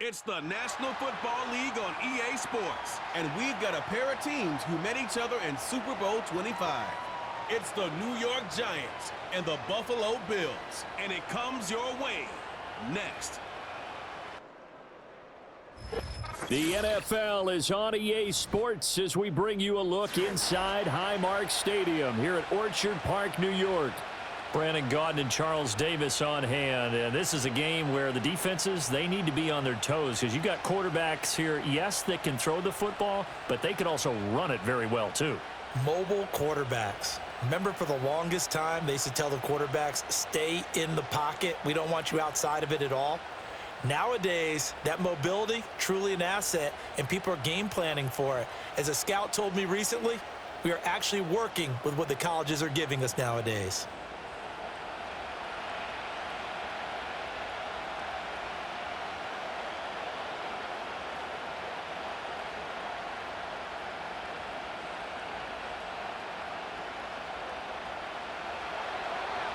It's the National Football League on EA Sports. And we've got a pair of teams who met each other in Super Bowl 25. It's the New York Giants and the Buffalo Bills. And it comes your way next. The NFL is on EA Sports as we bring you a look inside Highmark Stadium here at Orchard Park, New York. Brandon Gaudin and Charles Davis on hand. And this is a game where the defenses, they need to be on their toes because you've got quarterbacks here, yes, that can throw the football, but they can also run it very well, too. Mobile quarterbacks. Remember, for the longest time, they used to tell the quarterbacks, stay in the pocket. We don't want you outside of it at all. Nowadays, that mobility, truly an asset, and people are game planning for it. As a scout told me recently, we are actually working with what the colleges are giving us nowadays.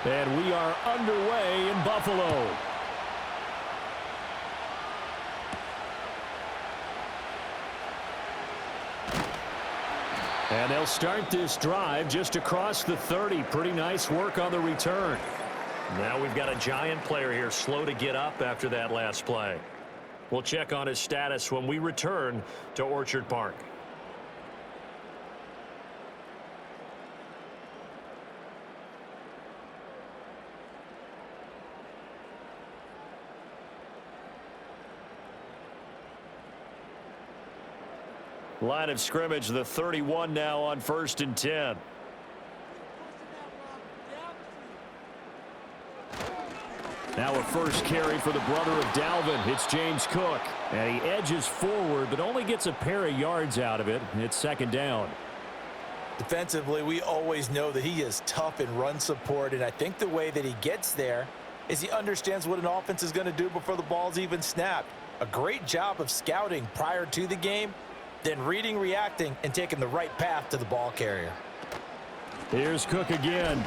And we are underway in Buffalo. And they'll start this drive just across the 30. Pretty nice work on the return. Now we've got a Giant player here slow to get up after that last play. We'll check on his status when we return to Orchard Park. Line of scrimmage, the 31 now on 1st and 10. Now a first carry for the brother of Dalvin. It's James Cook. And he edges forward, but only gets a pair of yards out of it. It's 2nd down. Defensively, we always know that he is tough in run support, and I think the way that he gets there is he understands what an offense is going to do before the ball's even snapped. A great job of scouting prior to the game, then reading, reacting, and taking the right path to the ball carrier. Here's Cook again.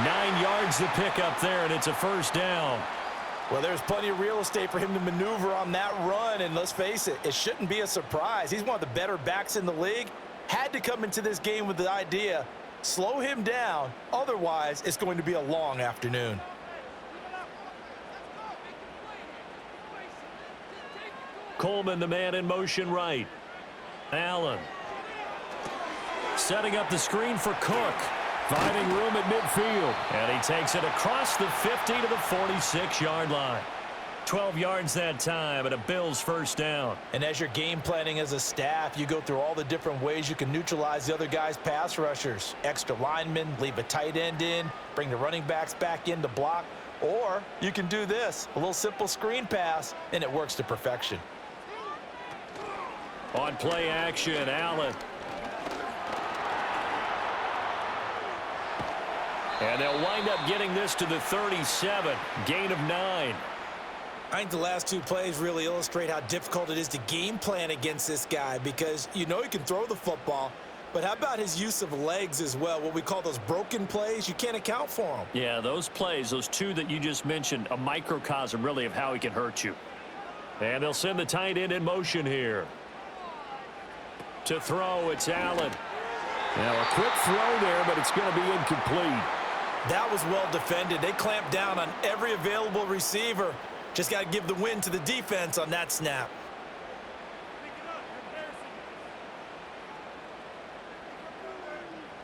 9 yards to pick up there, and it's a 1st down. Well, there's plenty of real estate for him to maneuver on that run, and let's face it, it shouldn't be a surprise. He's one of the better backs in the league. Had to come into this game with the idea, slow him down, otherwise it's going to be a long afternoon. Coleman, the man in motion right. Allen. Setting up the screen for Cook. Finding room at midfield. And he takes it across the 50 to the 46-yard line. 12 yards that time and a Bills 1st down. And as you're game planning as a staff, you go through all the different ways you can neutralize the other guy's pass rushers. Extra linemen, leave a tight end in, bring the running backs back in to block. Or you can do this, a little simple screen pass, and it works to perfection. On play action, Allen. And they'll wind up getting this to the 37. Gain of 9. I think the last 2 plays really illustrate how difficult it is to game plan against this guy because you know he can throw the football, but how about his use of legs as well? What we call those broken plays, you can't account for them. Yeah, those plays, those 2 that you just mentioned, a microcosm really of how he can hurt you. And they'll send the tight end in motion here. To throw, it's Allen. Now a quick throw there, but it's going to be incomplete. That was well defended. They clamped down on every available receiver. Just got to give the win to the defense on that snap.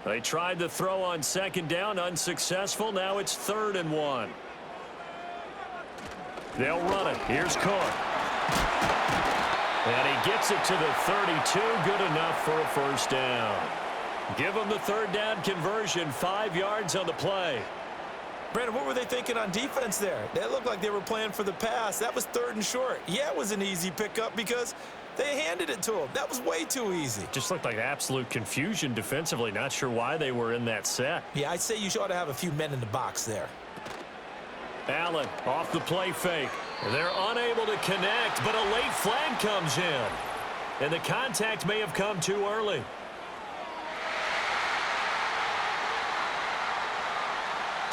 They tried the throw on 2nd down, unsuccessful. Now it's 3rd and 1. They'll run it. Here's Cook. And he gets it to the 32. Good enough for a 1st down. Give him the 3rd down conversion. 5 yards on the play. Brandon, what were they thinking on defense there? They looked like they were playing for the pass. That was 3rd and short. Yeah, it was an easy pickup because they handed it to him. That was way too easy. Just looked like absolute confusion defensively. Not sure why they were in that set. Yeah, I'd say you ought to have a few men in the box there. Allen off the play fake. They're unable to connect, but a late flag comes in. And the contact may have come too early.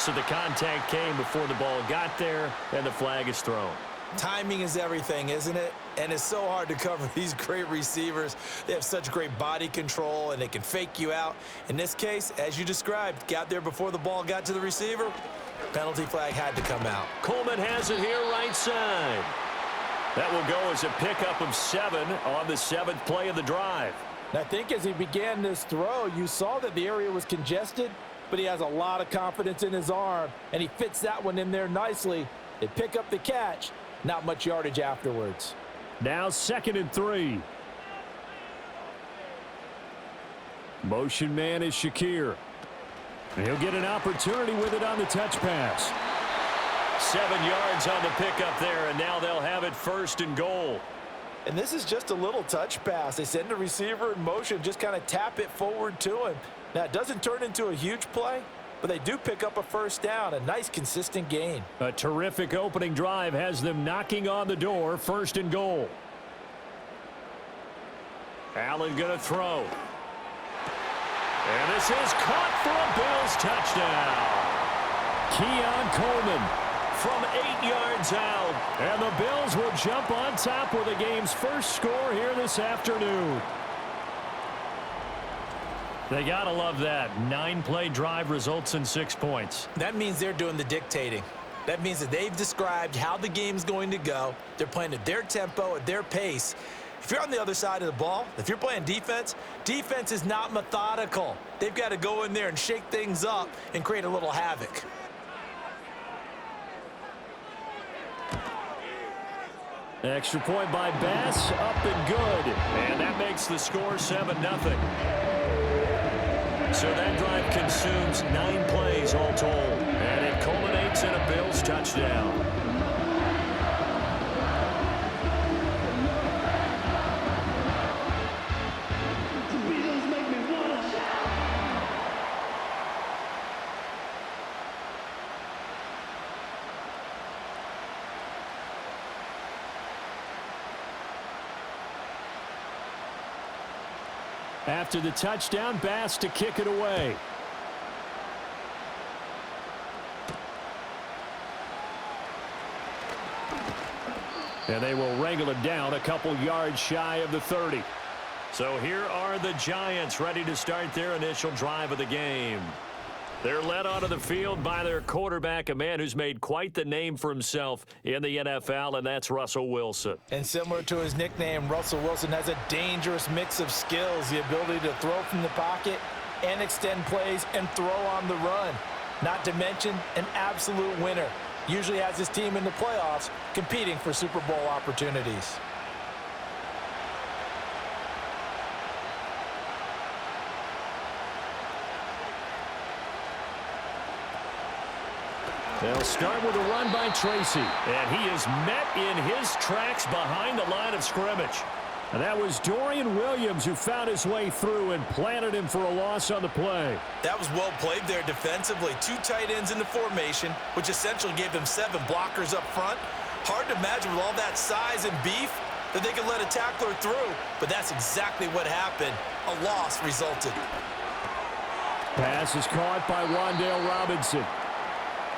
So the contact came before the ball got there, and the flag is thrown. Timing is everything, isn't it? And it's so hard to cover these great receivers. They have such great body control, and they can fake you out. In this case, as you described, got there before the ball got to the receiver. Penalty flag had to come out. Coleman has it here right side. That will go as a pickup of 7 on the 7th play of the drive. And I think as he began this throw, you saw that the area was congested, but he has a lot of confidence in his arm, and he fits that one in there nicely. They pick up the catch. Not much yardage afterwards. Now 2nd and 3. Motion man is Shakir. And he'll get an opportunity with it on the touch pass. 7 yards on the pickup there, and now they'll have it 1st and goal. And this is just a little touch pass. They send the receiver in motion, just kind of tap it forward to him. Now, it doesn't turn into a huge play, but they do pick up a 1st down, a nice, consistent gain. A terrific opening drive has them knocking on the door, 1st and goal. Allen going to throw. And this is caught for a Bills touchdown. Keon Coleman from 8 yards out. And the Bills will jump on top with the game's first score here this afternoon. They got to love that. 9-play drive results in 6 points. That means they're doing the dictating. That means that they've described how the game's going to go. They're playing at their tempo, at their pace. If you're on the other side of the ball, if you're playing defense, defense is not methodical. They've got to go in there and shake things up and create a little havoc. Extra point by Bass, up and good. And that makes the score 7-0. So that drive consumes 9 plays all told. And it culminates in a Bills touchdown. After the touchdown, Bass to kick it away. And they will wrangle it down a couple yards shy of the 30. So here are the Giants ready to start their initial drive of the game. They're led onto the field by their quarterback, a man who's made quite the name for himself in the NFL, and that's Russell Wilson. And similar to his nickname, Russell Wilson has a dangerous mix of skills, the ability to throw from the pocket and extend plays and throw on the run. Not to mention an absolute winner. Usually has his team in the playoffs competing for Super Bowl opportunities. They'll start with a run by Tracy. And he is met in his tracks behind the line of scrimmage. And that was Dorian Williams who found his way through and planted him for a loss on the play. That was well played there defensively. 2 tight ends in the formation, which essentially gave them 7 blockers up front. Hard to imagine with all that size and beef that they could let a tackler through. But that's exactly what happened. A loss resulted. Pass is caught by Wan'Dale Robinson.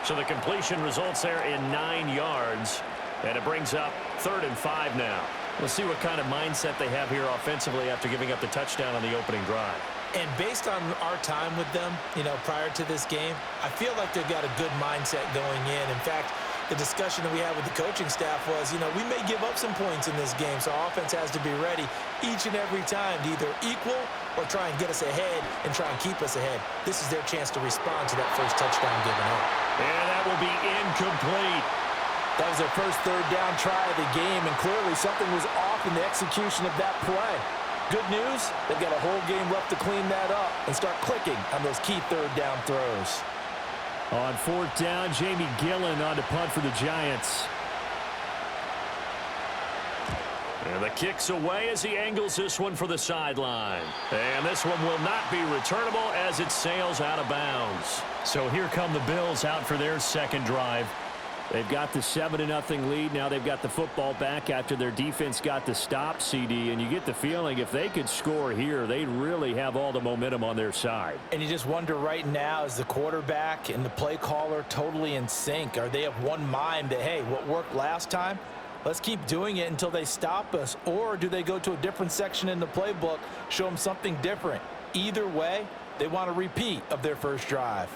So the completion results there in 9 yards. And it brings up 3rd and 5 now. We'll see what kind of mindset they have here offensively after giving up the touchdown on the opening drive. And based on our time with them, prior to this game, I feel like they've got a good mindset going in. In fact, the discussion that we had with the coaching staff was, we may give up some points in this game, so our offense has to be ready each and every time to either equal or try and get us ahead and try and keep us ahead. This is their chance to respond to that first touchdown given up. And that will be incomplete. That was their first 3rd down try of the game, and clearly something was off in the execution of that play. Good news, they've got a whole game left to clean that up and start clicking on those key 3rd down throws. On 4th down, Jamie Gillen on to punt for the Giants. And the kick's away as he angles this one for the sideline. And this one will not be returnable as it sails out of bounds. So here come the Bills out for their 2nd drive. They've got the 7-0 lead. Now they've got the football back after their defense got the stop, CD. And you get the feeling if they could score here, they'd really have all the momentum on their side. And you just wonder right now, is the quarterback and the play caller totally in sync? Are they of one mind that, hey, what worked last time, let's keep doing it until they stop us? Or do they go to a different section in the playbook, show them something different? Either way, they want a repeat of their first drive.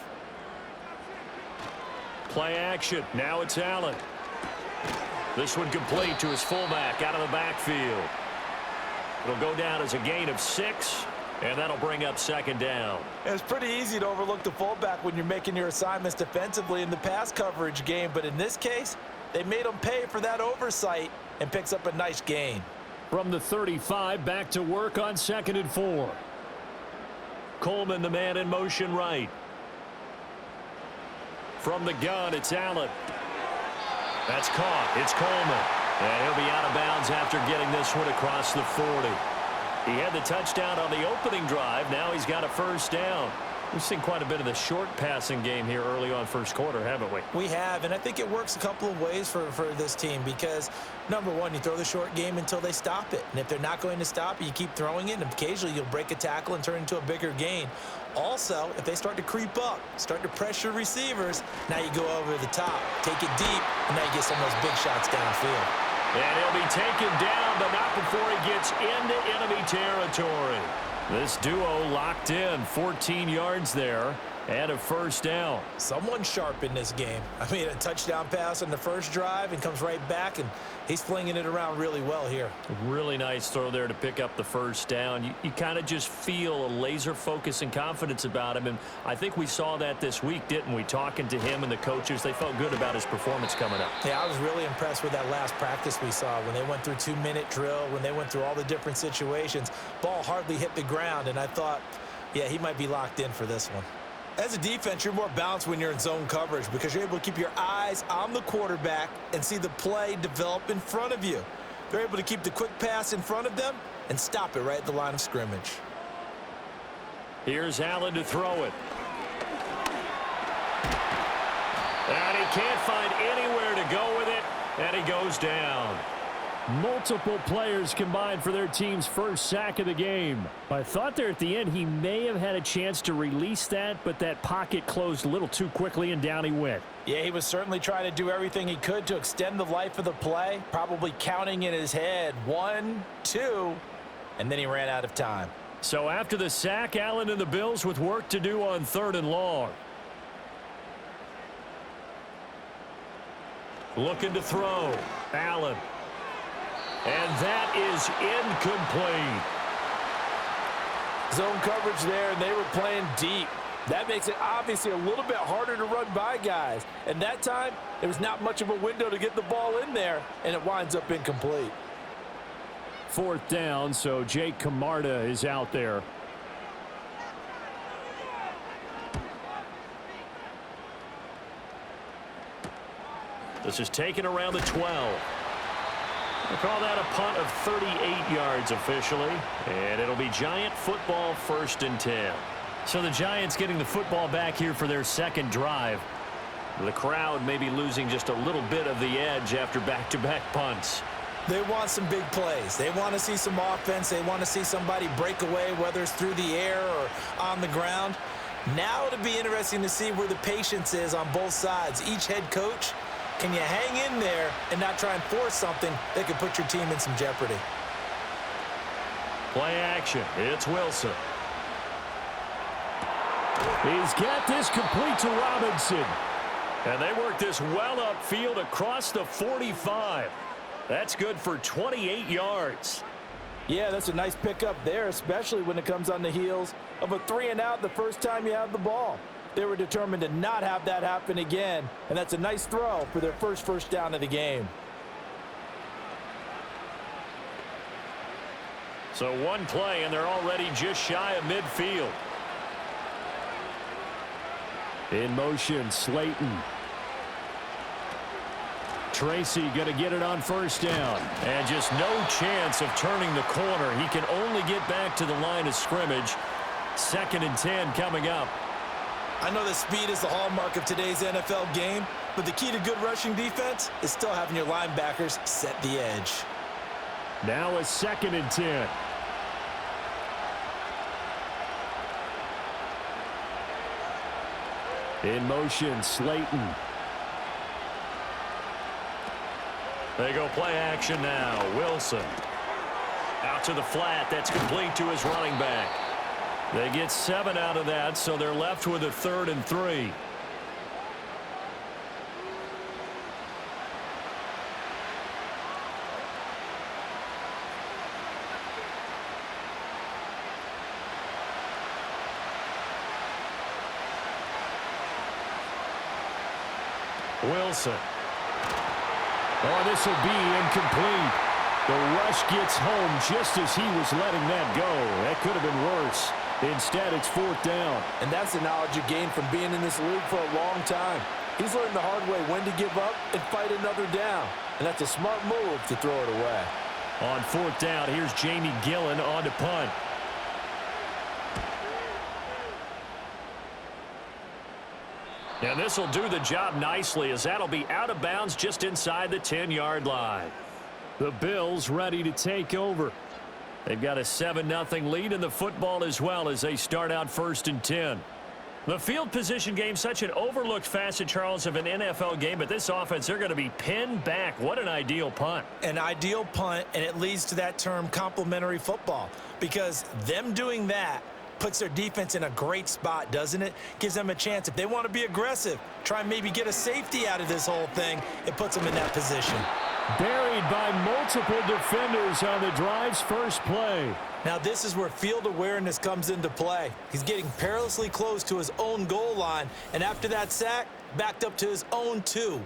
Play action. Now it's Allen. This one complete to his fullback out of the backfield. It'll go down as a gain of 6, and that'll bring up second down. It's pretty easy to overlook the fullback when you're making your assignments defensively in the pass coverage game, but in this case, they made him pay for that oversight and picks up a nice gain. From the 35, back to work on 2nd and 4. Coleman, the man in motion right. From the gun, it's Allen. That's caught. It's Coleman. And he'll be out of bounds after getting this one across the 40. He had the touchdown on the opening drive. Now he's got a first down. We've seen quite a bit of the short passing game here early on first quarter, haven't we? We have, and I think it works a couple of ways for this team because, number one, you throw the short game until they stop it. And if they're not going to stop it, you keep throwing it, and occasionally you'll break a tackle and turn it into a bigger gain. Also, if they start to creep up, start to pressure receivers, now you go over the top, take it deep, and now you get some of those big shots downfield. And he'll be taken down, but not before he gets into enemy territory. This duo locked in, 14 yards there, and a first down. Someone sharp in this game. I mean, a touchdown pass on the first drive and comes right back, and he's flinging it around really well here. Really nice throw there to pick up the first down. You kind of just feel a laser focus and confidence about him, and I think we saw that this week, didn't we? Talking to him and the coaches, they felt good about his performance coming up. Yeah, I was really impressed with that last practice we saw when they went through 2-minute drill, when they went through all the different situations. Ball hardly hit the ground, and I thought, yeah, he might be locked in for this one. As a defense, you're more balanced when you're in zone coverage because you're able to keep your eyes on the quarterback and see the play develop in front of you. They're able to keep the quick pass in front of them and stop it right at the line of scrimmage. Here's Allen to throw it. And he can't find anywhere to go with it, and he goes down. Multiple players combined for their team's first sack of the game. I thought there at the end he may have had a chance to release that, but that pocket closed a little too quickly, and down he went. Yeah, he was certainly trying to do everything he could to extend the life of the play, probably counting in his head 1, 2, and then he ran out of time. So after the sack, Allen and the Bills with work to do on 3rd and long. Looking to throw. Allen. And that is incomplete. Zone coverage there, and they were playing deep. That makes it obviously a little bit harder to run by guys. And that time, there was not much of a window to get the ball in there, and it winds up incomplete. 4th down, so Jake Camarda is out there. This is taken around the 12. We'll call that a punt of 38 yards officially, and it'll be Giant football 1st and 10. So the Giants getting the football back here for their second drive. The crowd may be losing just a little bit of the edge after back-to-back punts. They want some big plays. They want to see some offense. They want to see somebody break away, whether it's through the air or on the ground. Now it'll be interesting to see where the patience is on both sides. Each head coach, can you hang in there and not try and force something that could put your team in some jeopardy? Play action. It's Wilson. He's got this complete to Robinson. And they work this well upfield across the 45. That's good for 28 yards. Yeah, that's a nice pickup there, especially when it comes on the heels of a 3-and-out the first time you have the ball. They were determined to not have that happen again, and that's a nice throw for their first down of the game. So one play, and they're already just shy of midfield. In motion, Slayton. Tracy going to get it on 1st down. And just no chance of turning the corner. He can only get back to the line of scrimmage. 2nd and 10 coming up. I know that speed is the hallmark of today's NFL game, But the key to good rushing defense is still having your linebackers set the edge. Now a 2nd and 10. In motion, Slayton. They go play action now. Wilson. Out to the flat. That's complete to his running back. They get 7 out of that, so they're left with a 3rd and 3. Wilson. Oh, this will be incomplete. The rush gets home just as he was letting that go. That could have been worse. Instead, it's 4th down. And that's the knowledge you gain from being in this league for a long time. He's learned the hard way when to give up and fight another down. And that's a smart move to throw it away. On 4th down, here's Jamie Gillen on to punt. And this will do the job nicely, as that'll be out of bounds just inside the 10-yard line. The Bills ready to take over. They've got a 7-0 lead in the football as well as they start out 1st and 10. The field position game, such an overlooked facet, Charles, of an NFL game, but this offense, they're going to be pinned back. What an ideal punt. An ideal punt, and it leads to that term complementary football, because them doing that puts their defense in a great spot, doesn't it? Gives them a chance. If they want to be aggressive, try and maybe get a safety out of this whole thing, it puts them in that position. Buried by multiple defenders on the drive's first play. Now this is where field awareness comes into play. He's getting perilously close to his own goal line, and after that sack, backed up to his own 2.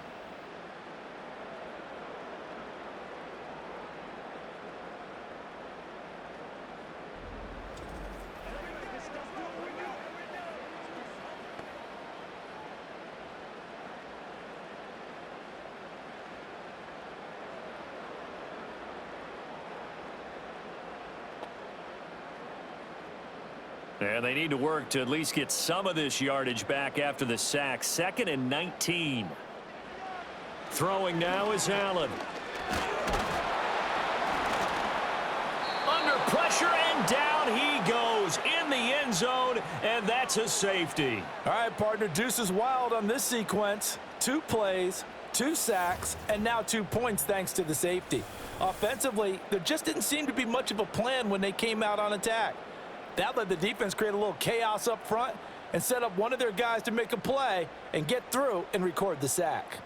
And they need to work to at least get some of this yardage back after the sack. 2nd and 19. Throwing now is Allen. Under pressure, and down he goes in the end zone, and that's a safety. All right, partner, deuce is wild on this sequence. 2 plays, 2 sacks, and now 2 points thanks to the safety. Offensively, there just didn't seem to be much of a plan when they came out on attack. That let the defense create a little chaos up front and set up one of their guys to make a play and get through and record the sack.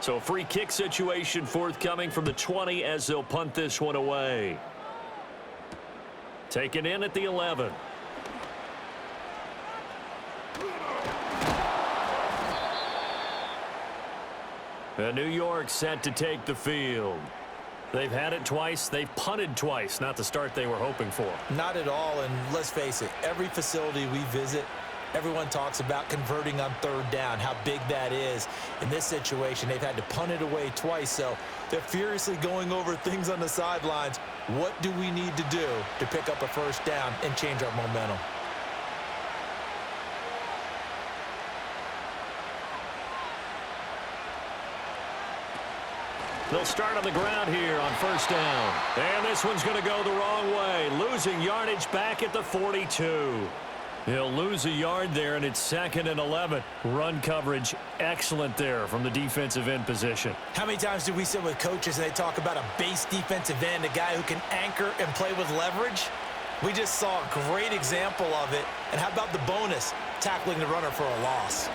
So a free kick situation forthcoming from the 20 as they'll punt this one away. Taken in at the 11. New York set to take the field. They've had it twice. They've punted twice. Not the start they were hoping for. Not at all, and let's face it, every facility we visit, everyone talks about converting on 3rd down, how big that is. In this situation, they've had to punt it away twice, so they're furiously going over things on the sidelines. What do we need to do to pick up a 1st down and change our momentum? They'll start on the ground here on 1st down. And this one's going to go the wrong way. Losing yardage back at the 42. He'll lose a yard there, and it's 2nd and 11. Run coverage excellent there from the defensive end position. How many times do we sit with coaches and they talk about a base defensive end, a guy who can anchor and play with leverage? We just saw a great example of it. And how about the bonus, tackling the runner for a loss?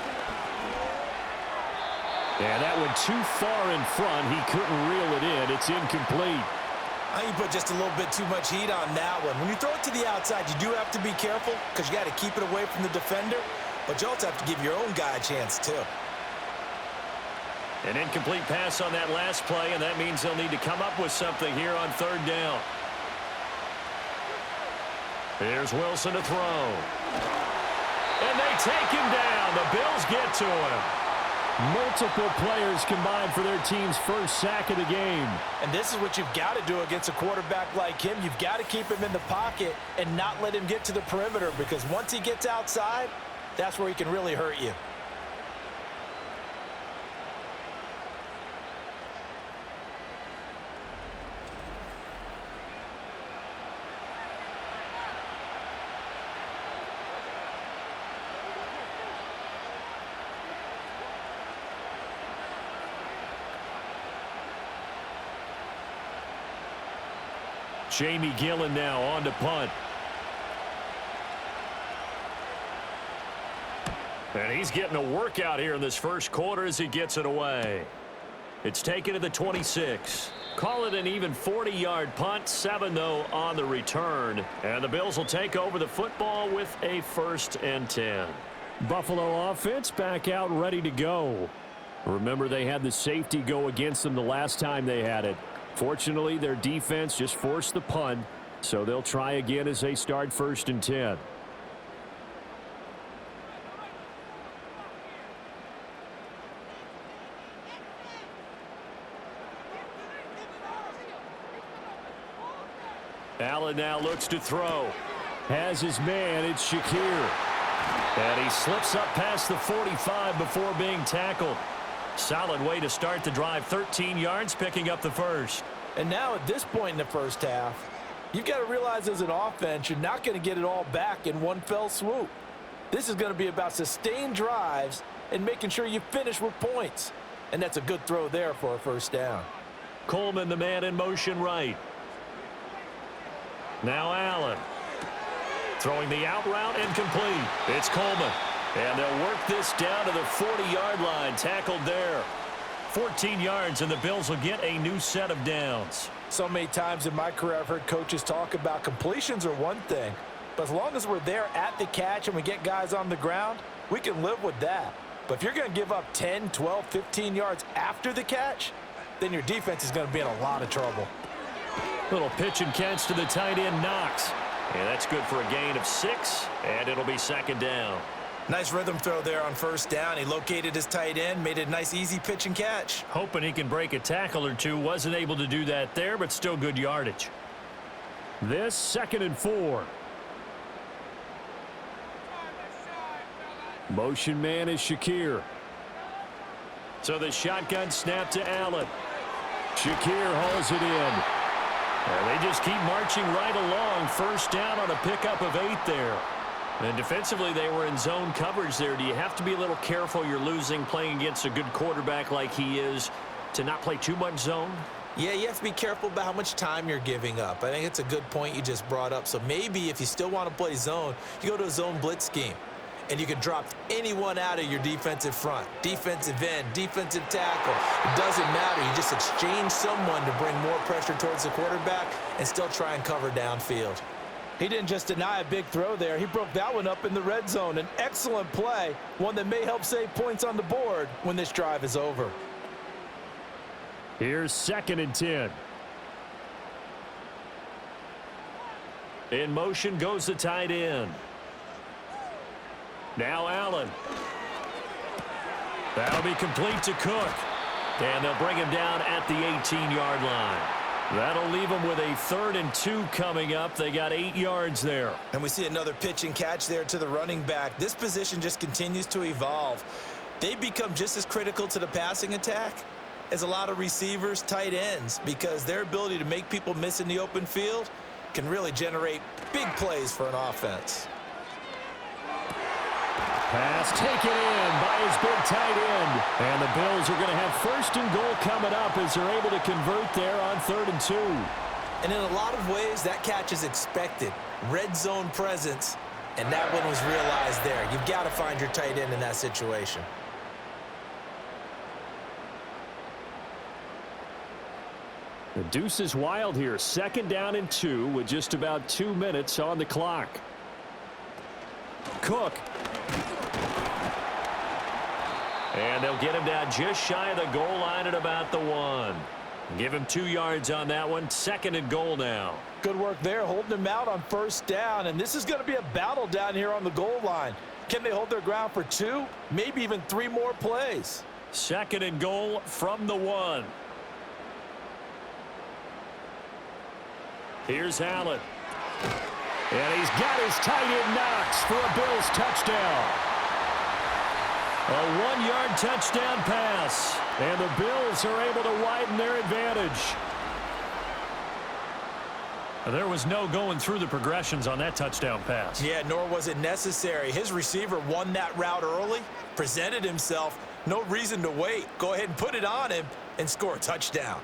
Yeah, that went too far in front. He couldn't reel it in. It's incomplete. I think you put just a little bit too much heat on that one. When you throw it to the outside, you do have to be careful because you got to keep it away from the defender, but you also have to give your own guy a chance too. An incomplete pass on that last play, and that means they'll need to come up with something here on 3rd down. Here's Wilson to throw. And they take him down. The Bills get to him. Multiple players combined for their team's first sack of the game. And this is what you've got to do against a quarterback like him. You've got to keep him in the pocket and not let him get to the perimeter, because once he gets outside, that's where he can really hurt you. Jamie Gillen now on to punt. And he's getting a workout here in this first quarter as he gets it away. It's taken to the 26. Call it an even 40-yard punt. 7, though, on the return. And the Bills will take over the football with a 1st and 10. Buffalo offense back out ready to go. Remember, they had the safety go against them the last time they had it. Fortunately, their defense just forced the punt, so they'll try again as they start 1st and 10. Allen now looks to throw. Has his man, it's Shakir. And he slips up past the 45 before being tackled. Solid way to start the drive. 13 yards, picking up the first. And now at this point in the first half, you've got to realize as an offense, you're not going to get it all back in one fell swoop. This is going to be about sustained drives and making sure you finish with points. And that's a good throw there for a 1st down. Coleman, the man in motion right. Now Allen. Throwing the out route, incomplete. It's Coleman. And they'll work this down to the 40-yard line. Tackled there. 14 yards, and the Bills will get a new set of downs. So many times in my career, I've heard coaches talk about completions are one thing. But as long as we're there at the catch and we get guys on the ground, we can live with that. But if you're going to give up 10, 12, 15 yards after the catch, then your defense is going to be in a lot of trouble. Little pitch and catch to the tight end, Knox. And that's good for a gain of 6, and it'll be 2nd down. Nice rhythm throw there on 1st down. He located his tight end, made it a nice, easy pitch and catch. Hoping he can break a tackle or two. Wasn't able to do that there, but still good yardage. This 2nd and 4. Motion man is Shakir. So the shotgun snap to Allen. Shakir hauls it in. And they just keep marching right along. 1st down on a pickup of 8 there. And defensively, they were in zone coverage there. Do you have to be a little careful? You're losing playing against a good quarterback like he is to not play too much zone? Yeah, you have to be careful about how much time you're giving up. I think it's a good point you just brought up. So maybe if you still want to play zone, you go to a zone blitz scheme. And you can drop anyone out of your defensive front. Defensive end, defensive tackle. It doesn't matter. You just exchange someone to bring more pressure towards the quarterback and still try and cover downfield. He didn't just deny a big throw there. He broke that one up in the red zone. An excellent play, one that may help save points on the board when this drive is over. Here's 2nd and 10. In motion goes the tight end. Now Allen. That'll be complete to Cook. And they'll bring him down at the 18-yard line. That'll leave them with a 3rd and 2 coming up. They got 8 yards there. And we see another pitch and catch there to the running back. This position just continues to evolve. They become just as critical to the passing attack as a lot of receivers, tight ends, because their ability to make people miss in the open field can really generate big plays for an offense. Pass taken in by his big tight end. And the Bills are going to have 1st and goal coming up as they're able to convert there on 3rd and 2. And in a lot of ways, that catch is expected. Red zone presence, and that one was realized there. You've got to find your tight end in that situation. The deuce is wild here. 2nd down and 2 with just about 2 minutes on the clock. Cook. And they'll get him down just shy of the goal line at about the 1. Give him 2 yards on that one. 2nd and goal now. Good work there, holding him out on 1st down. And this is going to be a battle down here on the goal line. Can they hold their ground for 2, maybe even 3 more plays? 2nd and goal from the 1. Here's Allen. And he's got his tight end Knox for a Bills touchdown. A 1-yard touchdown pass. And the Bills are able to widen their advantage. There was no going through the progressions on that touchdown pass. Yeah, nor was it necessary. His receiver won that route early, presented himself. No reason to wait. Go ahead and put it on him and score a touchdown.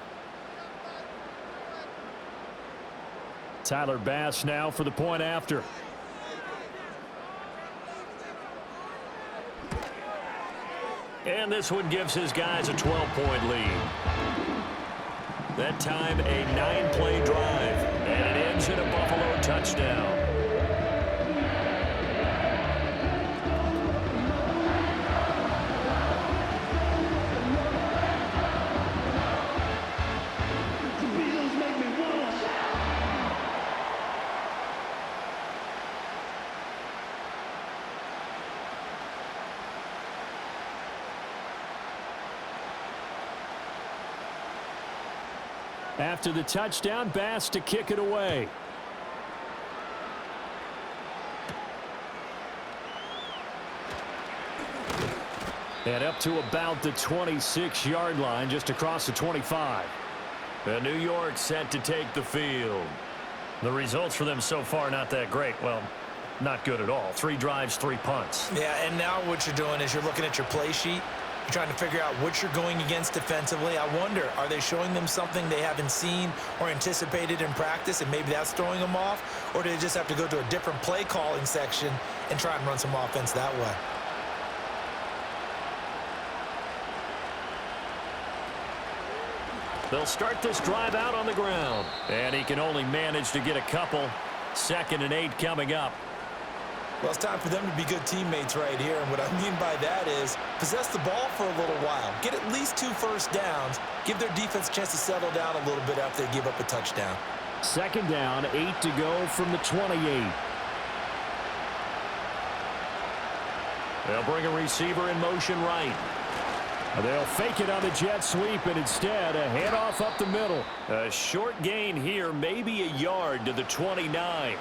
Tyler Bass now for the point after. And this one gives his guys a 12-point lead. That time a 9-play drive. And it ends in a Buffalo touchdown. After the touchdown, Bass to kick it away. And up to about the 26-yard line, just across the 25. And New York set to take the field. The results for them so far not that great. Well, not good at all. 3 drives, 3 punts. Yeah, and now what you're doing is you're looking at your play sheet. You're trying to figure out what you're going against defensively. I wonder, are they showing them something they haven't seen or anticipated in practice, and maybe that's throwing them off? Or do they just have to go to a different play calling section and try and run some offense that way? They'll start this drive out on the ground. And he can only manage to get a couple. 2nd and 8 coming up. Well, it's time for them to be good teammates right here. And what I mean by that is possess the ball for a little while. Get at least 2 first downs. Give their defense a chance to settle down a little bit after they give up a touchdown. 2nd down, 8 to go from the 28. They'll bring a receiver in motion right. They'll fake it on the jet sweep, and instead a handoff up the middle. A short gain here, maybe a yard to the 29.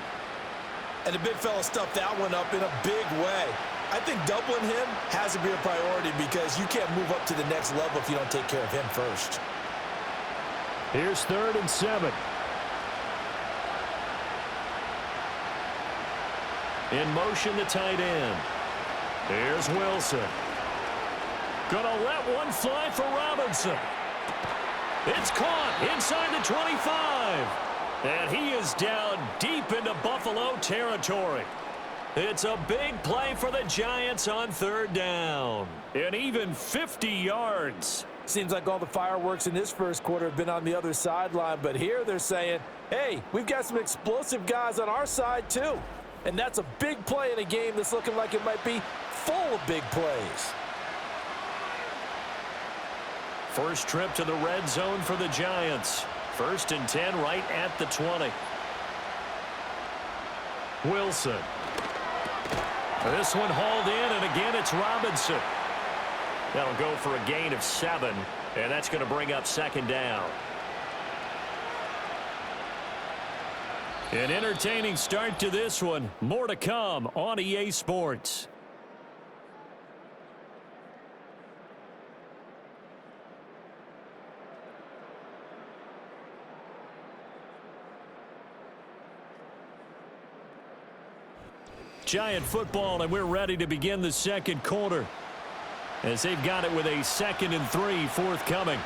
And the big fella stuffed that one up in a big way. I think doubling him has to be a priority because you can't move up to the next level if you don't take care of him first. Here's 3rd and 7. In motion, the tight end. Here's Wilson. Gonna let one fly for Robinson. It's caught inside the 25. And he is down deep into Buffalo territory. It's a big play for the Giants on 3rd down. And even 50 yards. Seems like all the fireworks in this first quarter have been on the other sideline, but here they're saying, hey, we've got some explosive guys on our side too. And that's a big play in a game that's looking like it might be full of big plays. First trip to the red zone for the Giants. 1st and 10 right at the 20. Wilson. This one hauled in, and again it's Robinson. That'll go for a gain of 7, and that's going to bring up 2nd down. An entertaining start to this one. More to come on EA Sports. Giant football, and we're ready to begin the 2nd quarter as they've got it with a 2nd and 3 forthcoming.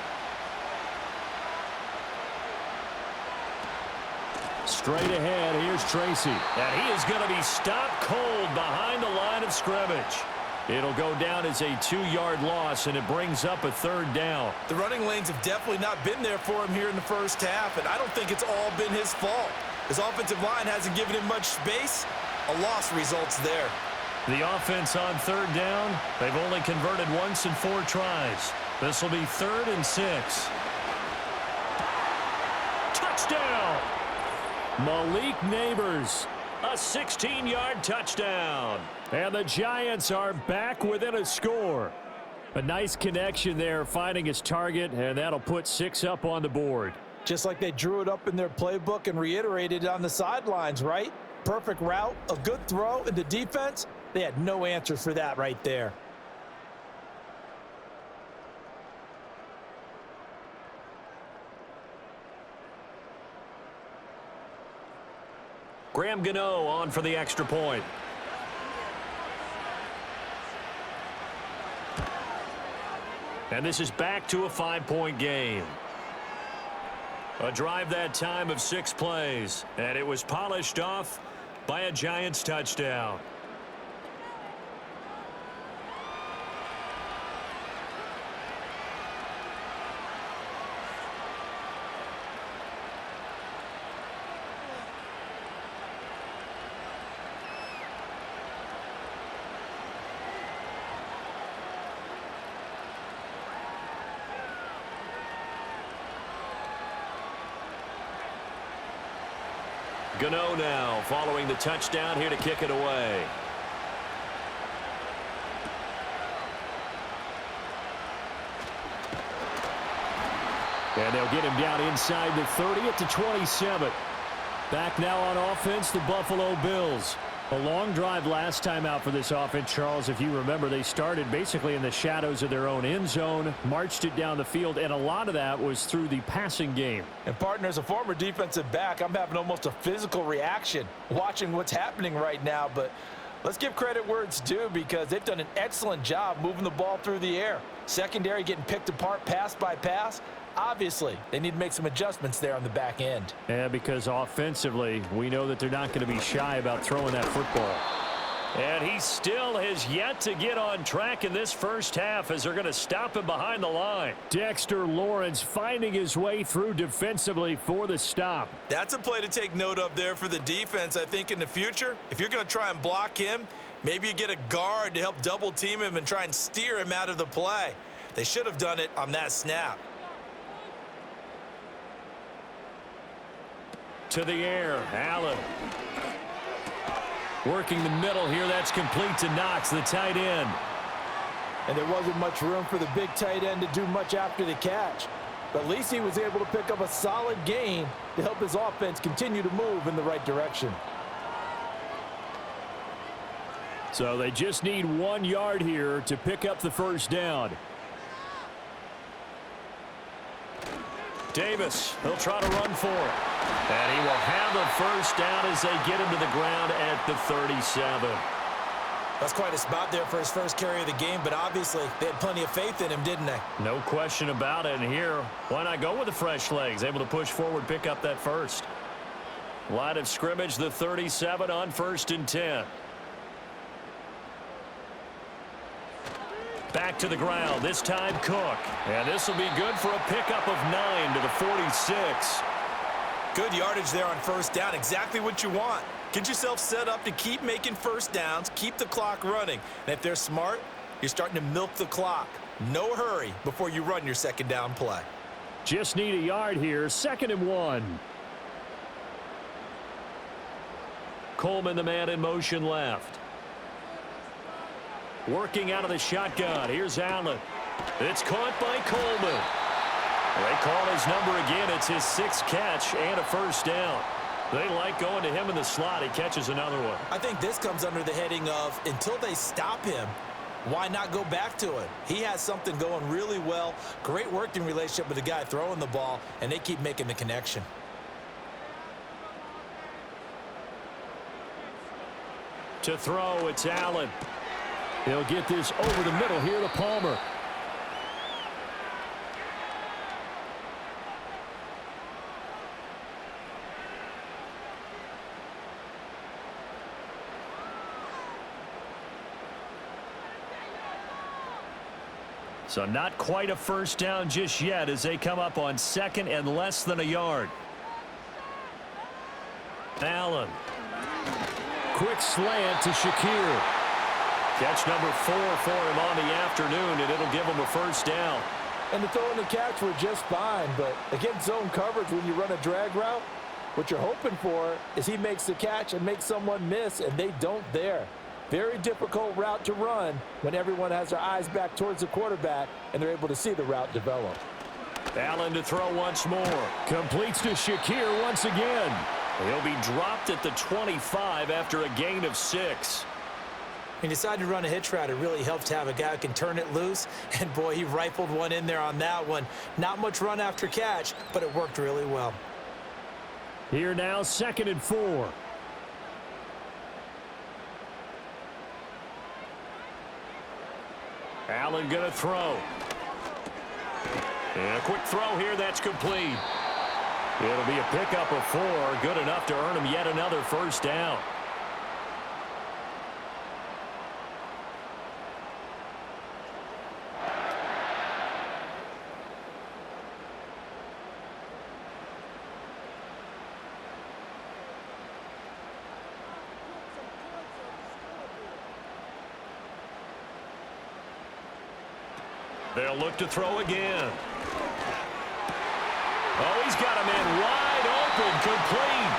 Straight ahead, here's Tracy. And he is going to be stopped cold behind the line of scrimmage. It'll go down as a 2-yard loss, and it brings up a 3rd down. The running lanes have definitely not been there for him here in the first half, and I don't think it's all been his fault. His offensive line hasn't given him much space. A loss results there. The offense on 3rd down, they've only converted once in 4 tries. This will be 3rd and 6. Touchdown! Malik Neighbors, a 16-yard touchdown. And the Giants are back within a score. A nice connection there, finding his target, and that'll put 6 up on the board. Just like they drew it up in their playbook and reiterated it on the sidelines, right? Perfect route, a good throw, and the defense, they had no answer for that right there. Graham Gano on for the extra point. And this is back to a 5-point game. A drive that time of 6 plays, and it was polished off by a Giants touchdown. Gano now following the touchdown here to kick it away. And they'll get him down inside the 30 at the 27. Back now on offense, the Buffalo Bills. A long drive last time out for this offense, Charles. If you remember, they started basically in the shadows of their own end zone, marched it down the field, and a lot of that was through the passing game. And, partner, as a former defensive back, I'm having almost a physical reaction watching what's happening right now. But let's give credit where it's due, because they've done an excellent job moving the ball through the air. Secondary getting picked apart pass by pass. Obviously, they need to make some adjustments there on the back end. Yeah, because offensively, we know that they're not going to be shy about throwing that football. And he still has yet to get on track in this first half as they're going to stop him behind the line. Dexter Lawrence finding his way through defensively for the stop. That's a play to take note of there for the defense. I think in the future, if you're going to try and block him, maybe you get a guard to help double team him and try and steer him out of the play. They should have done it on that snap. To the air, Allen. Working the middle here, that's complete to Knox, the tight end. And there wasn't much room for the big tight end to do much after the catch. But at least he was able to pick up a solid gain to help his offense continue to move in the right direction. So they just need 1 yard here to pick up the first down. Davis, he'll try to run for it. And he will have the first down as they get him to the ground at the 37. That's quite a spot there for his first carry of the game, but obviously they had plenty of faith in him, didn't they? No question about it. And here, why not go with the fresh legs? Able to push forward, pick up that first. Line of scrimmage, the 37 on 1st and 10. Back to the ground, this time Cook. And this will be good for a pickup of 9 to the 46. Good yardage there on first down, exactly what you want. Get yourself set up to keep making first downs, keep the clock running. And if they're smart, you're starting to milk the clock. No hurry before you run your second down play. Just need a yard here, 2nd and 1. Coleman, the man in motion left. Working out of the shotgun. Here's Allen. It's caught by Coleman. They call his number again. It's his 6th catch and a first down. They like going to him in the slot. He catches another one. I think this comes under the heading of until they stop him, why not go back to it? He has something going really well. Great working relationship with the guy throwing the ball, and they keep making the connection. To throw, it's Allen. He'll get this over the middle here to Palmer. So not quite a first down just yet as they come up on 2nd and less than a yard. Allen. Quick slant to Shakir. Catch number 4 for him on the afternoon, and it'll give him a first down. And the throw and the catch were just fine, but against zone coverage when you run a drag route, what you're hoping for is he makes the catch and makes someone miss, and they don't there. Very difficult route to run when everyone has their eyes back towards the quarterback and they're able to see the route develop. Allen to throw once more. Completes to Shakir once again. He'll be dropped at the 25 after a gain of 6. When you decide to run a hitch route, it really helps to have a guy who can turn it loose. And, boy, he rifled one in there on that one. Not much run after catch, but it worked really well. Here now, 2nd and 4. Allen going to throw. And a quick throw here, that's complete. It'll be a pickup of 4, good enough to earn him yet another first down. They'll look to throw again. Oh, he's got a man wide open, complete.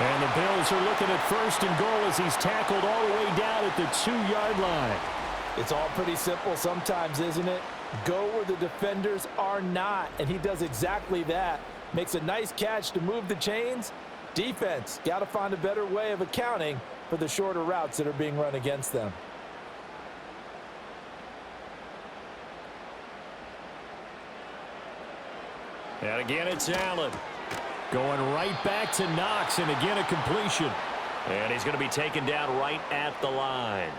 And the Bills are looking at 1st and goal as he's tackled all the way down at the 2-yard line. It's all pretty simple sometimes, isn't it? Go where the defenders are not, and he does exactly that. Makes a nice catch to move the chains. Defense, got to find a better way of accounting for the shorter routes that are being run against them. And again, it's Allen. Going right back to Knox, and again a completion. And he's going to be taken down right at the line.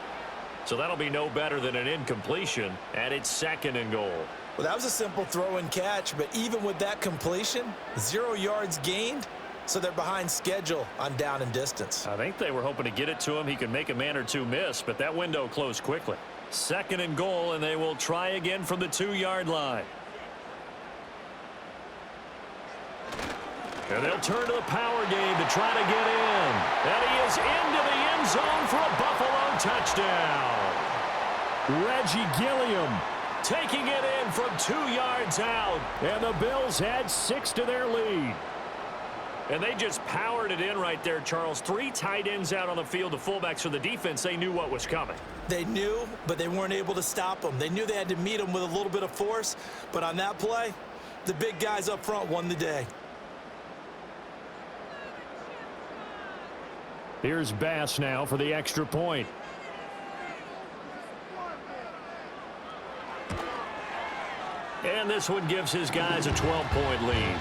So that'll be no better than an incompletion, and it's 2nd and goal. Well, that was a simple throw and catch, but even with that completion, 0 yards gained, so they're behind schedule on down and distance. I think they were hoping to get it to him. He could make a man or two miss, but that window closed quickly. 2nd and goal, and they will try again from the 2-yard line. And they'll turn to the power game to try to get in. And he is into the end zone for a Buffalo touchdown. Reggie Gilliam taking it in from 2 yards out. And the Bills add 6 to their lead. And they just powered it in right there, Charles. 3 tight ends out on the field, the fullbacks for the defense. They knew what was coming. They knew, but they weren't able to stop them. They knew they had to meet them with a little bit of force. But on that play, the big guys up front won the day. Here's Bass now for the extra point. And this one gives his guys a 12-point lead.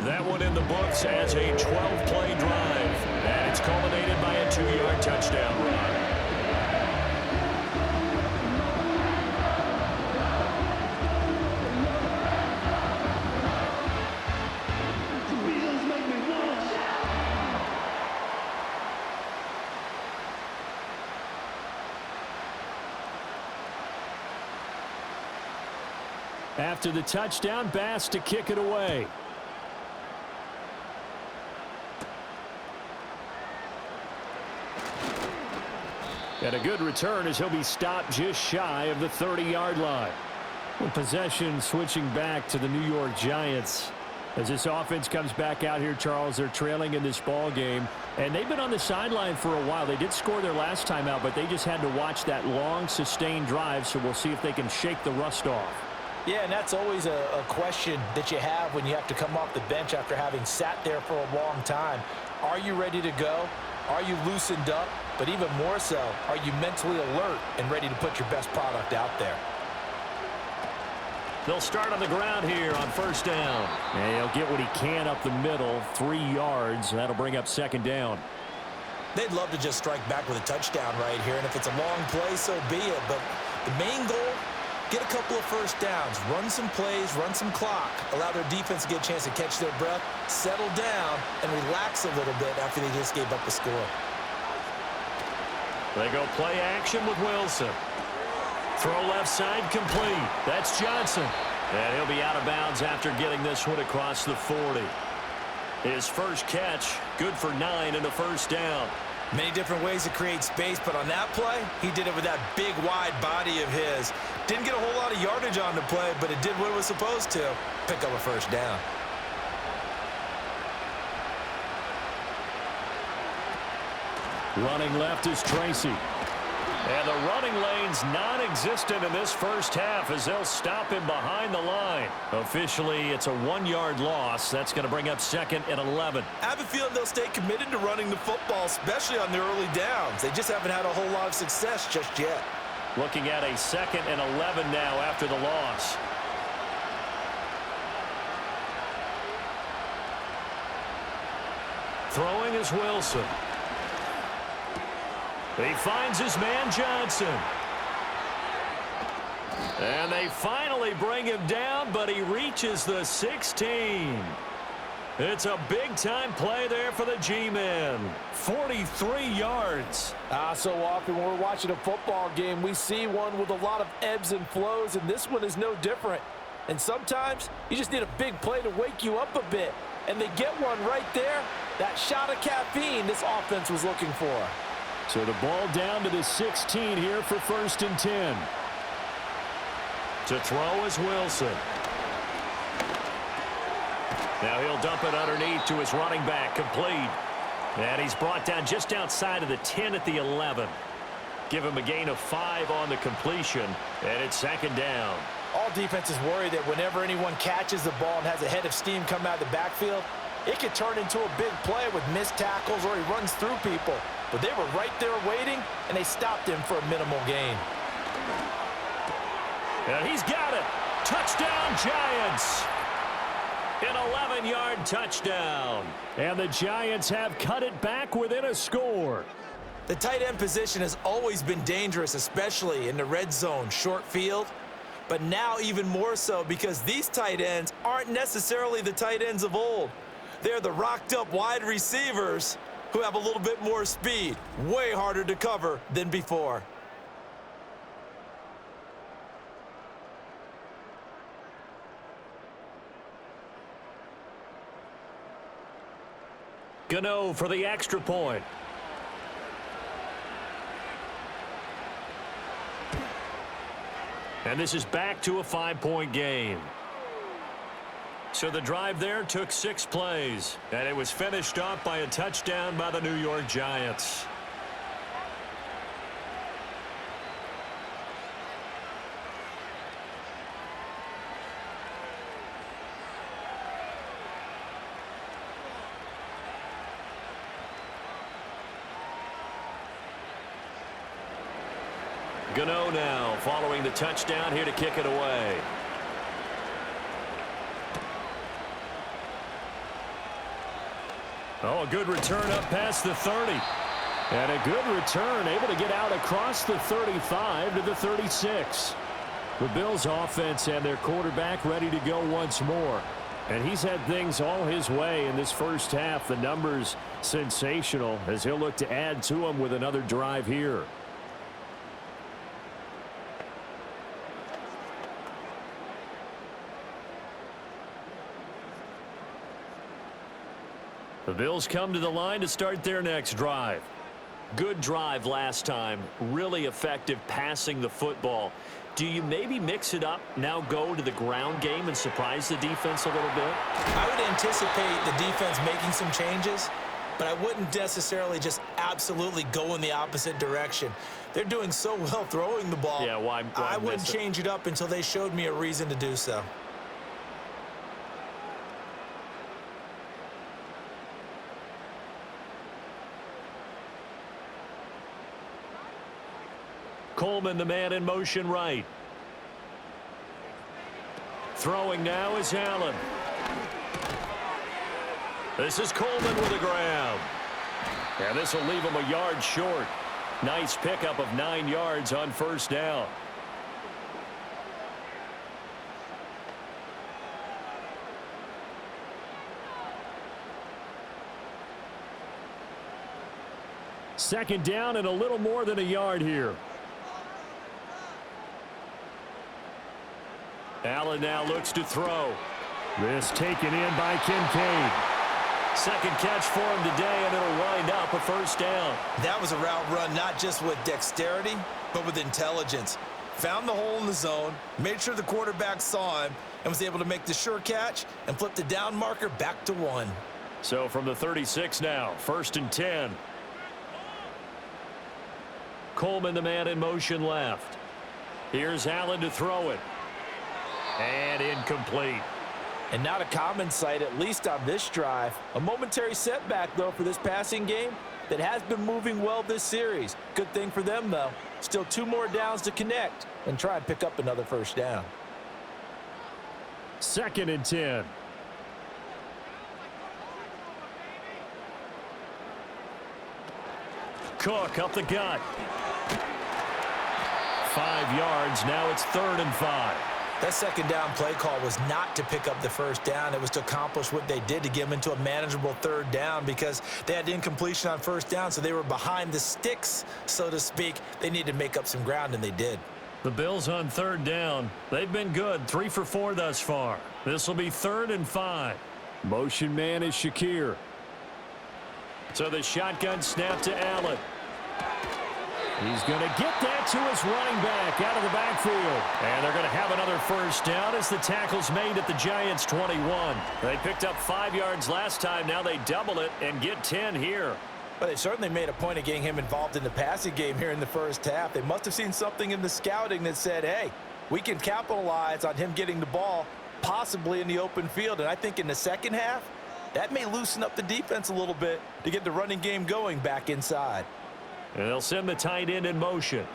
That one in the books as a 12-play drive. And it's culminated by a 2-yard touchdown run. After the touchdown, Bass to kick it away. And a good return as he'll be stopped just shy of the 30-yard line. Well, possession switching back to the New York Giants. As this offense comes back out here, Charles, they're trailing in this ball game. And they've been on the sideline for a while. They did score their last time out, but they just had to watch that long, sustained drive. So we'll see if they can shake the rust off. Yeah, and that's always a question that you have when you have to come off the bench after having sat there for a long time. Are you ready to go? Are you loosened up? But even more so, are you mentally alert and ready to put your best product out there? They'll start on the ground here on 1st down. And he'll get what he can up the middle, 3 yards. That'll bring up 2nd down. They'd love to just strike back with a touchdown right here, and if it's a long play, so be it. But the main goal, get a couple of first downs, run some plays, run some clock, allow their defense to get a chance to catch their breath, settle down, and relax a little bit after they just gave up a score. They go play action with Wilson. Throw left side complete. That's Johnson. And he'll be out of bounds after getting this one across the 40. His first catch, good for 9 and a first down. Many different ways to create space, but on that play, he did it with that big, wide body of his. Didn't get a whole lot of yardage on the play, but it did what it was supposed to, pick up a first down. Running left is Tracy. And the running lane's non-existent in this first half as they'll stop him behind the line. Officially, it's a 1-yard loss. That's going to bring up 2nd and 11. I have a feeling they'll stay committed to running the football, especially on the early downs. They just haven't had a whole lot of success just yet. Looking at a 2nd and 11 now after the loss. Throwing is Wilson. He finds his man Johnson. And they finally bring him down, but he reaches the 16. It's a big-time play there for the G-men. 43 yards. So often when we're watching a football game, we see one with a lot of ebbs and flows, and this one is no different. And sometimes you just need a big play to wake you up a bit. And they get one right there. That shot of caffeine this offense was looking for. So the ball down to the 16 here for 1st and 10. To throw is Wilson. Now he'll dump it underneath to his running back, complete. And he's brought down just outside of the 10 at the 11. Give him a gain of 5 on the completion, and it's 2nd down. All defenses worry that whenever anyone catches the ball and has a head of steam come out of the backfield, it could turn into a big play with missed tackles or he runs through people. But they were right there waiting, and they stopped him for a minimal gain. And he's got it. Touchdown, Giants. An 11-yard touchdown. And the Giants have cut it back within a score. The tight end position has always been dangerous, especially in the red zone, short field. But now even more so because these tight ends aren't necessarily the tight ends of old. They're the rocked-up wide receivers who have a little bit more speed, way harder to cover than before. Gano for the extra point. And this is back to a 5-point game. So the drive there took 6 plays, and it was finished off by a touchdown by the New York Giants. Gano now following the touchdown here to kick it away. Oh, a good return up past the 30. And a good return, able to get out across the 35 to the 36. The Bills offense and their quarterback ready to go once more. And he's had things all his way in this first half. The numbers sensational as he'll look to add to them with another drive here. The Bills come to the line to start their next drive. Good drive last time. Really effective passing the football. Do you maybe mix it up, now go to the ground game and surprise the defense a little bit? I would anticipate the defense making some changes, but I wouldn't necessarily just absolutely go in the opposite direction. They're doing so well throwing the ball. Yeah, why I wouldn't change it up until they showed me a reason to do so. Coleman, the man in motion right. Throwing now is Allen. This is Coleman with a grab. And this will leave him a yard short. Nice pickup of 9 yards on first down. Second down and a little more than a yard here. Allen now looks to throw. This taken in by Kincaid. Second catch for him today, and it'll wind up a first down. That was a route run not just with dexterity, but with intelligence. Found the hole in the zone, made sure the quarterback saw him, and was able to make the sure catch and flip the down marker back to 1. So from the 36 now, 1st and 10. Coleman, the man in motion left. Here's Allen to throw it. And incomplete. And not a common sight, at least on this drive. A momentary setback, though, for this passing game that has been moving well this series. Good thing for them, though. Still 2 more downs to connect and try and pick up another first down. 2nd and 10. Cook up the gut. 5 yards. Now it's 3rd and 5. That 2nd down play call was not to pick up the first down. It was to accomplish what they did to get them into a manageable 3rd down because they had incompletion on 1st down, so they were behind the sticks, so to speak. They needed to make up some ground, and they did. The Bills on 3rd down. They've been good. 3 for 4 thus far. This will be 3rd and 5. Motion man is Shakir. So the shotgun snap to Allen. He's going to get that to his running back out of the backfield. And they're going to have another first down as the tackle's made at the Giants' 21. They picked up 5 yards last time. Now they double it and get 10 here. But they certainly made a point of getting him involved in the passing game here in the first half. They must have seen something in the scouting that said, hey, we can capitalize on him getting the ball possibly in the open field. And I think in the second half, that may loosen up the defense a little bit to get the running game going back inside. And they'll send the tight end in motion.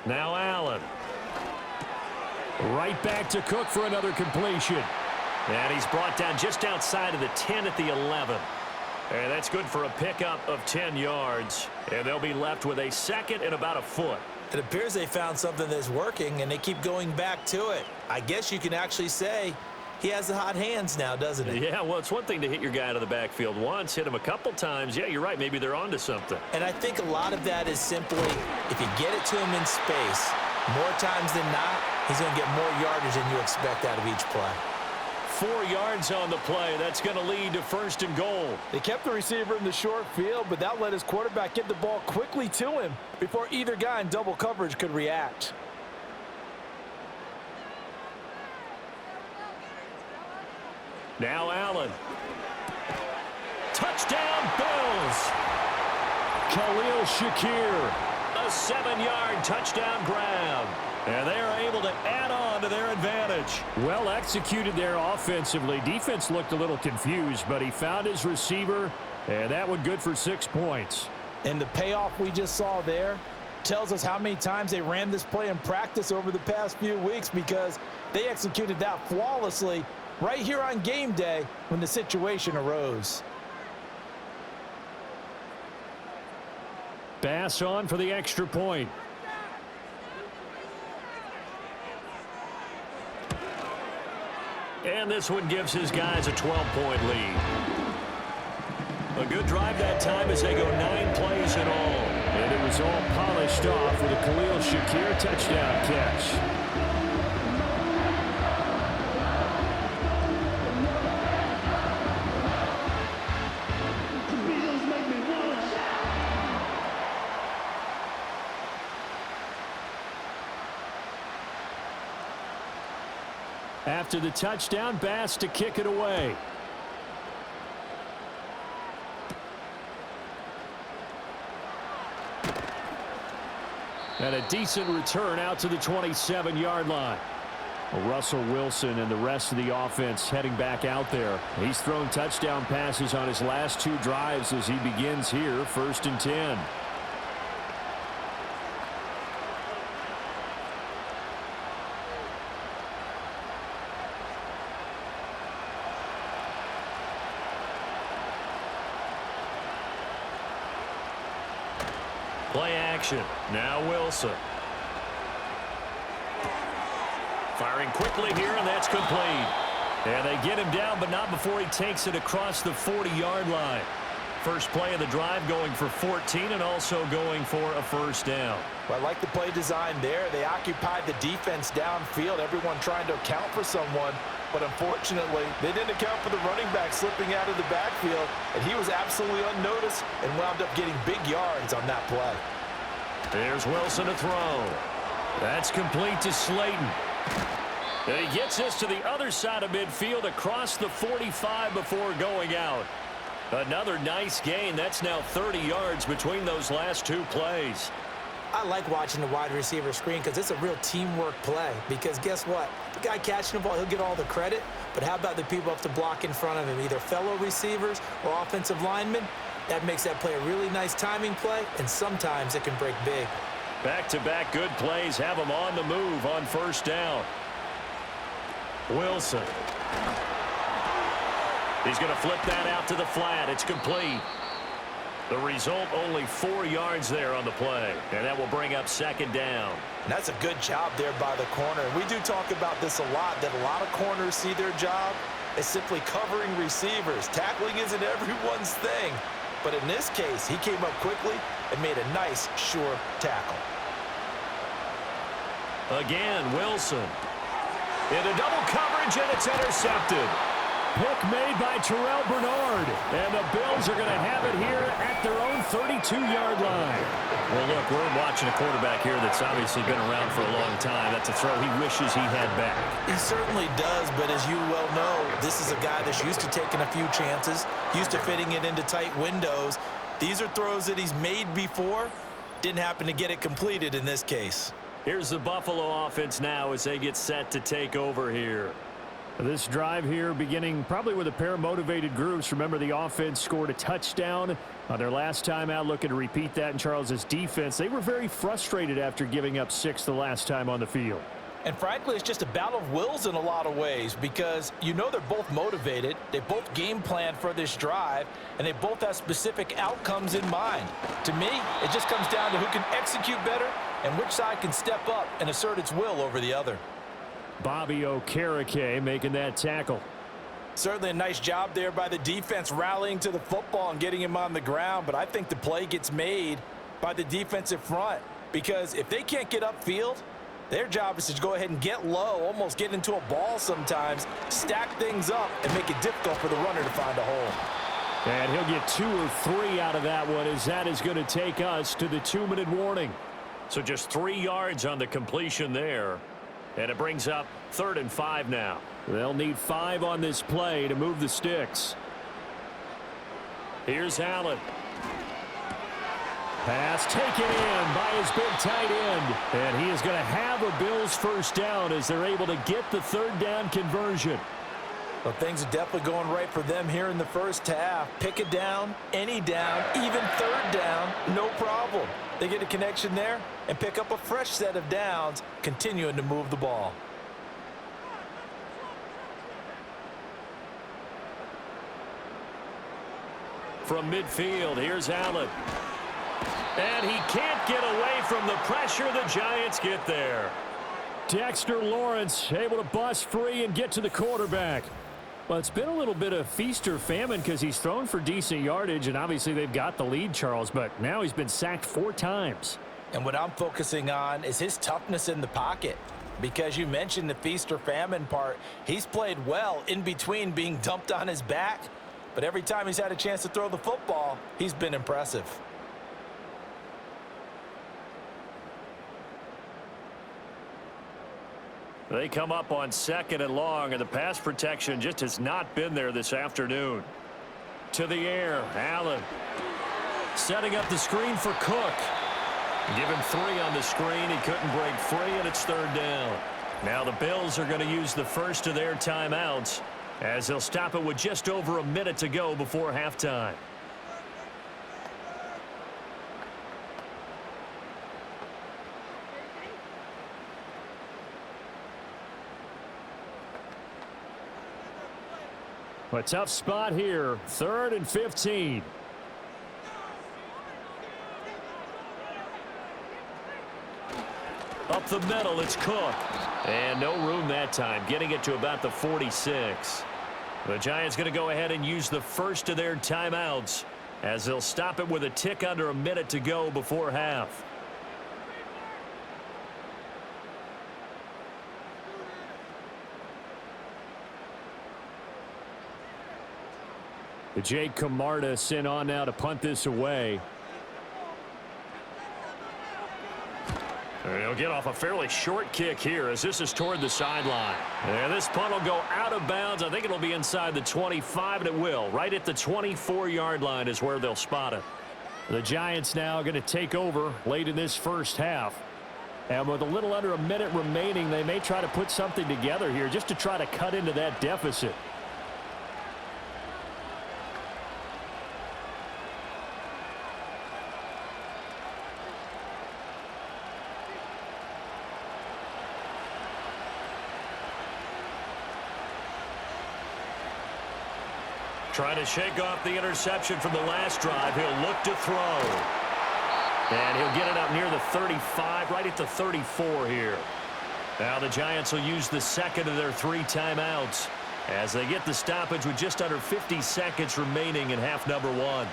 Now Allen. Right back to Cook for another completion. And he's brought down just outside of the 10 at the 11. And that's good for a pickup of 10 yards. And they'll be left with a 2nd and about a foot. It appears they found something that's working, and they keep going back to it. I guess you can actually say he has the hot hands now, doesn't he? Yeah, well, it's one thing to hit your guy out of the backfield once, hit him a couple times. Yeah, you're right. Maybe they're onto something. And I think a lot of that is simply if you get it to him in space, more times than not, he's going to get more yardage than you expect out of each play. 4 yards on the play. That's going to lead to 1st and goal. They kept the receiver in the short field, but that let his quarterback get the ball quickly to him before either guy in double coverage could react. Now Allen. Touchdown, Bills. Khalil Shakir. A 7-yard touchdown grab. And they are able to add on to their advantage. Well executed there offensively. Defense looked a little confused, but he found his receiver, and that one good for 6 points. And the payoff we just saw there tells us how many times they ran this play in practice over the past few weeks because they executed that flawlessly right here on game day when the situation arose. Bass on for the extra point. And this one gives his guys a 12-point lead. A good drive that time as they go 9 plays in all. And it was all polished off with a Khalil Shakir touchdown catch. After the touchdown, Bass to kick it away. And a decent return out to the 27-yard line. Russell Wilson and the rest of the offense heading back out there. He's thrown touchdown passes on his last 2 drives as he begins here, 1st and 10. Play action. Now Wilson. Firing quickly here, and that's complete. And they get him down, but not before he takes it across the 40-yard line. First play of the drive going for 14 and also going for a first down. Well, I like the play design there. They occupied the defense downfield, everyone trying to account for someone. But unfortunately, they didn't account for the running back slipping out of the backfield, and he was absolutely unnoticed and wound up getting big yards on that play. There's Wilson to throw. That's complete to Slayton. And he gets this to the other side of midfield across the 45 before going out. Another nice gain. That's now 30 yards between those last two plays. I like watching the wide receiver screen because it's a real teamwork play. Because guess what? The guy catching the ball, he'll get all the credit. But how about the people up to block in front of him, either fellow receivers or offensive linemen? That makes that play a really nice timing play, and sometimes it can break big. Back-to-back good plays have him on the move on first down. Wilson. He's going to flip that out to the flat. It's complete. The result, only 4 yards there on the play. And that will bring up second down. And that's a good job there by the corner. We do talk about this a lot, that a lot of corners see their job as simply covering receivers. Tackling isn't everyone's thing. But in this case, he came up quickly and made a nice, sure tackle. Again, Wilson. Into double coverage, and it's intercepted. Pick made by Terrell Bernard. And the Bills are going to have it here at their own 32-yard line. Well, look, we're watching a quarterback here that's obviously been around for a long time. That's a throw he wishes he had back. He certainly does, but as you well know, this is a guy that's used to taking a few chances, used to fitting it into tight windows. These are throws that he's made before. Didn't happen to get it completed in this case. Here's the Buffalo offense now as they get set to take over here. This drive here beginning probably with a pair of motivated groups. Remember, the offense scored a touchdown on their last time out, looking to repeat that in Charles's defense. They were very frustrated after giving up 6 the last time on the field. And frankly, it's just a battle of wills in a lot of ways because you know they're both motivated. They both game plan for this drive, and they both have specific outcomes in mind. To me, it just comes down to who can execute better and which side can step up and assert its will over the other. Bobby Okereke making that tackle. Certainly a nice job there by the defense rallying to the football and getting him on the ground, but I think the play gets made by the defensive front because if they can't get upfield, their job is to go ahead and get low, almost get into a ball sometimes, stack things up, and make it difficult for the runner to find a hole. And he'll get 2 or 3 out of that one as that is going to take us to the 2-minute warning. So just 3 yards on the completion there. And it brings up 3rd and 5 now. They'll need 5 on this play to move the sticks. Here's Allen. Pass taken in by his big tight end. And he is going to have a Bills first down as they're able to get the 3rd down conversion. Well, things are definitely going right for them here in the first half. Pick a down, any down, even 3rd down, no problem. They get a connection there and pick up a fresh set of downs, continuing to move the ball. From midfield, here's Allen. And he can't get away from the pressure. The Giants get there. Dexter Lawrence able to bust free and get to the quarterback. Well, it's been a little bit of feast or famine because he's thrown for decent yardage, and obviously they've got the lead, Charles, but now he's been sacked 4 times. And what I'm focusing on is his toughness in the pocket. Because you mentioned the feast or famine part, he's played well in between being dumped on his back. But every time he's had a chance to throw the football, he's been impressive. They come up on 2nd and long, and the pass protection just has not been there this afternoon. To the air, Allen. Setting up the screen for Cook. Give him 3 on the screen. He couldn't break free, and it's 3rd down. Now the Bills are going to use the first of their timeouts as they'll stop it with just over a minute to go before halftime. A tough spot here. 3rd and 15. Up the middle, it's Cook. And no room that time, getting it to about the 46. The Giants going to go ahead and use the first of their timeouts as they'll stop it with a tick under a minute to go before half. Jake Camarda sent on now to punt this away. He'll get off a fairly short kick here as this is toward the sideline. And this punt will go out of bounds. I think it'll be inside the 25, and it will. Right at the 24-yard line is where they'll spot it. The Giants now going to take over late in this first half. And with a little under a minute remaining, they may try to put something together here just to try to cut into that deficit. Trying to shake off the interception from the last drive. He'll look to throw. And he'll get it up near the 35, right at the 34 here. Now the Giants will use the second of their 3 timeouts as they get the stoppage with just under 50 seconds remaining in half number 1.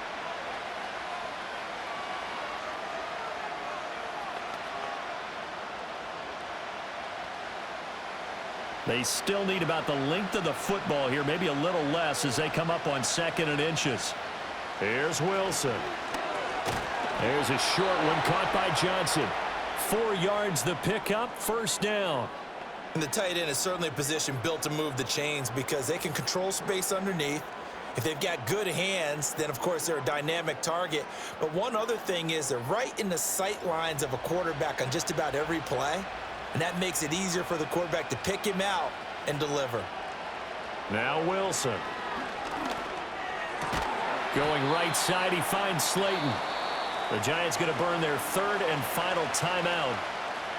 They still need about the length of the football here, maybe a little less as they come up on 2nd and inches. Here's Wilson. There's a short one caught by Johnson. 4 yards the pickup, first down. And the tight end is certainly a position built to move the chains because they can control space underneath. If they've got good hands, then of course they're a dynamic target. But one other thing is they're right in the sight lines of a quarterback on just about every play. And that makes it easier for the quarterback to pick him out and deliver. Now Wilson. Going right side, he finds Slayton. The Giants going to burn their 3rd and final timeout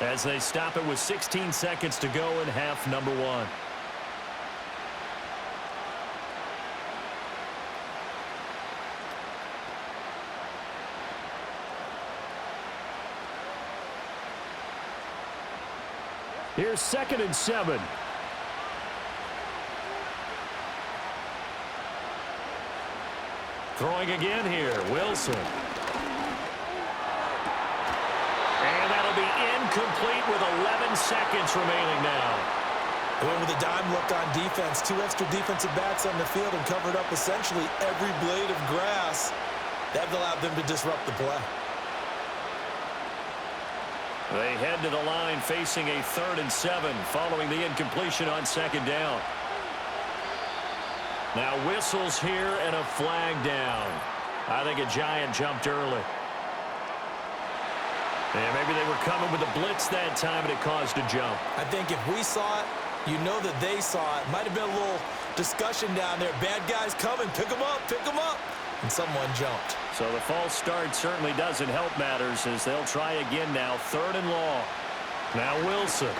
as they stop it with 16 seconds to go in half number 1. Here's 2nd and 7. Throwing again here, Wilson. And that'll be incomplete with 11 seconds remaining now. They went with a dime look on defense. 2 extra defensive backs on the field and covered up essentially every blade of grass. That allowed them to disrupt the play. They head to the line facing a 3rd and 7 following the incompletion on 2nd down. Now whistles here and a flag down. I think a Giant jumped early. And maybe they were coming with a blitz that time and it caused a jump. I think if we saw it, you know that they saw it. Might have been a little discussion down there. Bad guys coming. Pick them up. Pick them up. And someone jumped. So the false start certainly doesn't help matters as they'll try again now. 3rd and long. Now Wilson.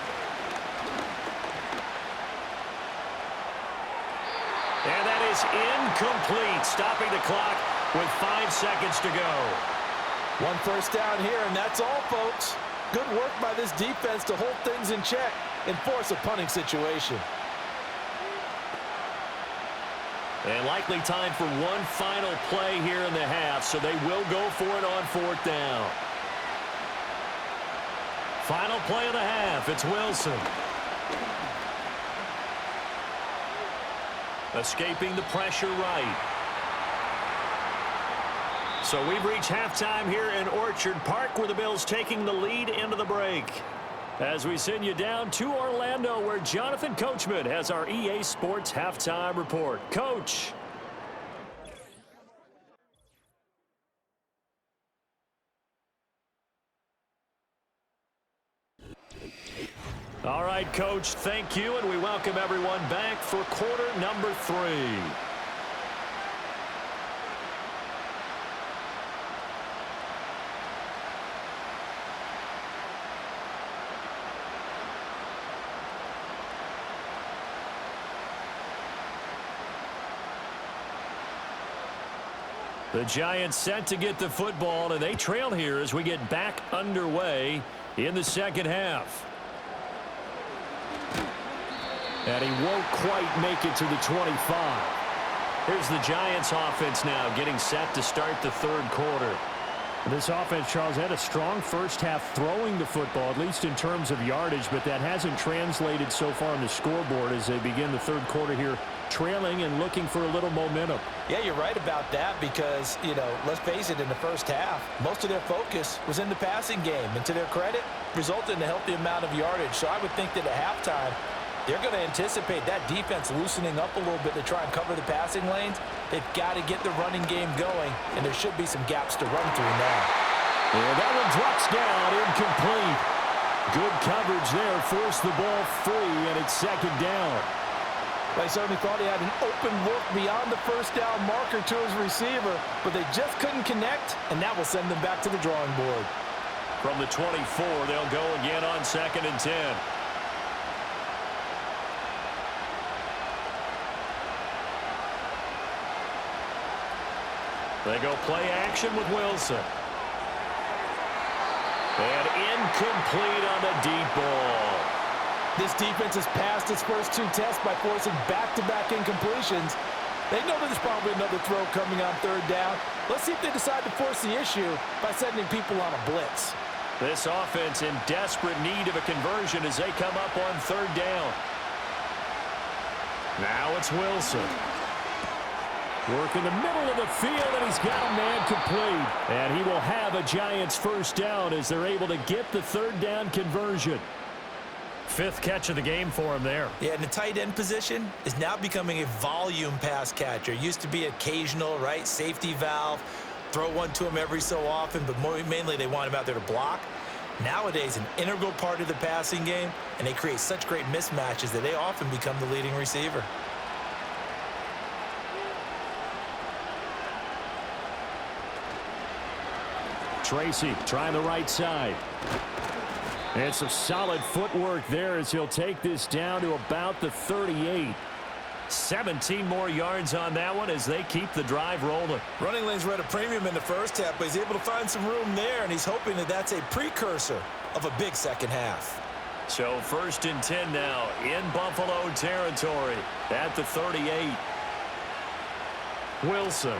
And that is incomplete. Stopping the clock with 5 seconds to go. 1 first down here, and that's all, folks. Good work by this defense to hold things in check and force a punting situation. And likely time for one final play here in the half, so they will go for it on 4th down. Final play of the half, it's Wilson. Escaping the pressure right. So we've reached halftime here in Orchard Park where the Bills taking the lead into the break. As we send you down to Orlando where Jonathan Coachman has our EA Sports halftime report. Coach. All right, Coach, thank you, and we welcome everyone back for quarter number 3. The Giants set to get the football, and they trail here as we get back underway in the second half. And he won't quite make it to the 25. Here's the Giants offense now getting set to start the 3rd quarter. This offense, Charles, had a strong first half throwing the football, at least in terms of yardage, but that hasn't translated so far on the scoreboard as they begin the third quarter here, trailing and looking for a little momentum. Yeah, you're right about that because, let's face it, in the first half, most of their focus was in the passing game. And to their credit, resulted in a healthy amount of yardage. So I would think that at halftime, they're going to anticipate that defense loosening up a little bit to try and cover the passing lanes. They've got to get the running game going, and there should be some gaps to run through now. And that one drops down, incomplete. Good coverage there, forced the ball free, and it's second down. They certainly thought he had an open look beyond the first down marker to his receiver, but they just couldn't connect, and that will send them back to the drawing board. From the 24, they'll go again on 2nd and 10. They go play action with Wilson. And incomplete on the deep ball. This defense has passed its first 2 tests by forcing back-to-back incompletions. They know that there's probably another throw coming on 3rd down. Let's see if they decide to force the issue by sending people on a blitz. This offense in desperate need of a conversion as they come up on 3rd down. Now it's Wilson. Work in the middle of the field, and he's got a man complete. And he will have a Giants first down as they're able to get the 3rd down conversion. 5th catch of the game for him there. Yeah, and the tight end position is now becoming a volume pass catcher. Used to be occasional, right? Safety valve. Throw one to him every so often, but mainly they want him out there to block. Nowadays, an integral part of the passing game, and they create such great mismatches that they often become the leading receiver. Tracy trying the right side. And some solid footwork there as he'll take this down to about the 38. 17 more yards on that one as they keep the drive rolling. Running lanes were at a premium in the first half, but he's able to find some room there, and he's hoping that that's a precursor of a big second half. So 1st and 10 now in Buffalo territory at the 38. Wilson.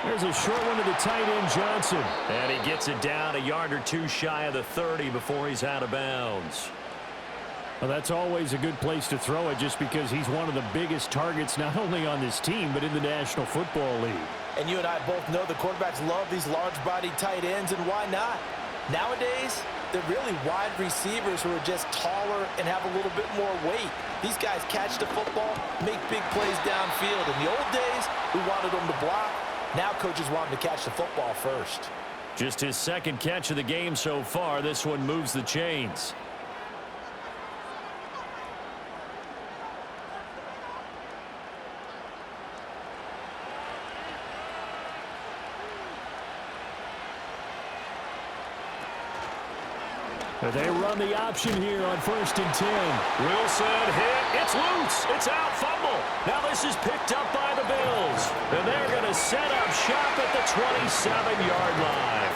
There's a short one to the tight end, Johnson. And he gets it down a yard or 2 shy of the 30 before he's out of bounds. Well, that's always a good place to throw it just because he's one of the biggest targets not only on this team but in the National Football League. And you and I both know the quarterbacks love these large-bodied tight ends, and why not? Nowadays, they're really wide receivers who are just taller and have a little bit more weight. These guys catch the football, make big plays downfield. In the old days, we wanted them to block. Now coaches want him to catch the football first. Just his 2nd catch of the game so far. This one moves the chains. They run the option here on 1st and 10. Wilson hit. It's loose. It's out. Fumble. Now this is picked up by the Bills. And they're going to set up shop at the 27-yard line.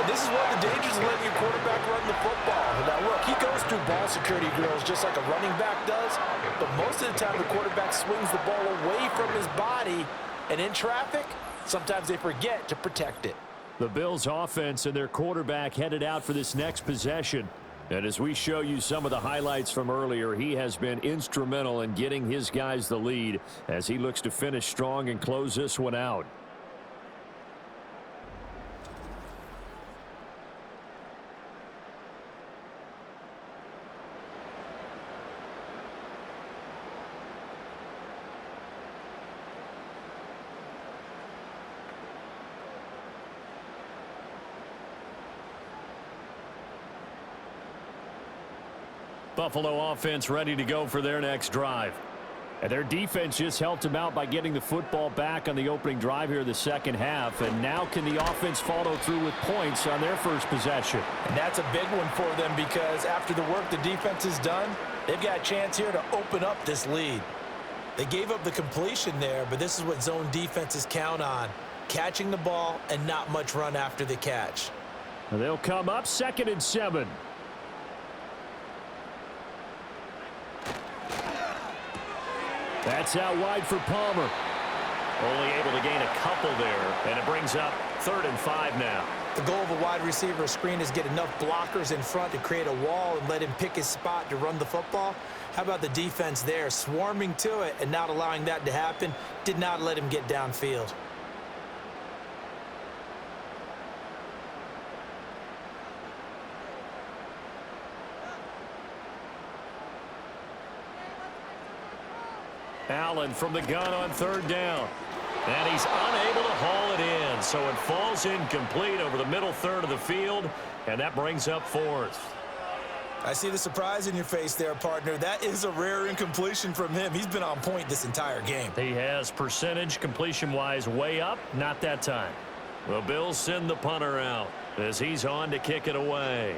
And this is one of the dangers of letting your quarterback run the football. Now, look, he goes through ball security drills just like a running back does. But most of the time, the quarterback swings the ball away from his body. And in traffic, sometimes they forget to protect it. The Bills offense and their quarterback headed out for this next possession. And as we show you some of the highlights from earlier, he has been instrumental in getting his guys the lead as he looks to finish strong and close this one out. Buffalo offense ready to go for their next drive. And their defense just helped them out by getting the football back on the opening drive here in the 2nd half. And now can the offense follow through with points on their first possession? And that's a big one for them because after the work the defense has done, they've got a chance here to open up this lead. They gave up the completion there, but this is what zone defenses count on. Catching the ball and not much run after the catch. And they'll come up 2nd and 7. That's out wide for Palmer. Only able to gain a couple there, and it brings up 3rd and 5 now. The goal of a wide receiver screen is get enough blockers in front to create a wall and let him pick his spot to run the football. How about the defense there, swarming to it and not allowing that to happen? Did not let him get downfield. Allen from the gun on 3rd down. And he's unable to haul it in, so it falls incomplete over the middle third of the field, and that brings up 4th. I see the surprise in your face there, partner. That is a rare incompletion from him. He's been on point this entire game. He has percentage completion-wise way up, not that time. The Bills send the punter out as he's on to kick it away.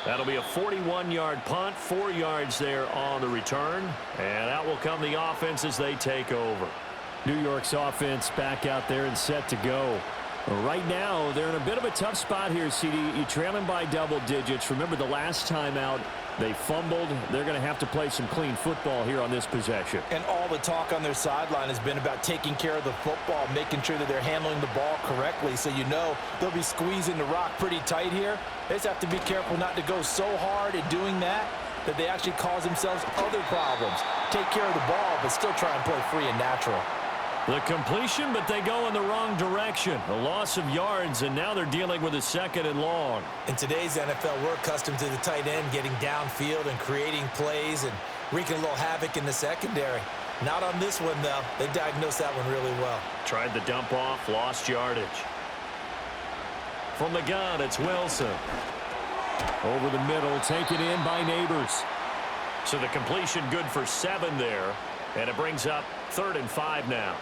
That'll be a 41-yard punt, 4 yards there on the return. And out will come the offense as they take over. New York's offense back out there and set to go. Right now, they're in a bit of a tough spot here, CD. You're trailing by double digits. Remember the last time out, they fumbled. They're going to have to play some clean football here on this possession. And all the talk on their sideline has been about taking care of the football, making sure that they're handling the ball correctly. So you know they'll be squeezing the rock pretty tight here. They just have to be careful not to go so hard at doing that they actually cause themselves other problems. Take care of the ball, but still try and play free and natural. The completion, but they go in the wrong direction. A loss of yards, and now they're dealing with a 2nd and long. In today's NFL, we're accustomed to the tight end getting downfield and creating plays and wreaking a little havoc in the secondary. Not on this one, though. They diagnosed that one really well. Tried the dump off, lost yardage. From the gun, it's Wilson. Over the middle, taken in by Neighbors. So the completion good for 7 there, and it brings up 3rd and 5 now.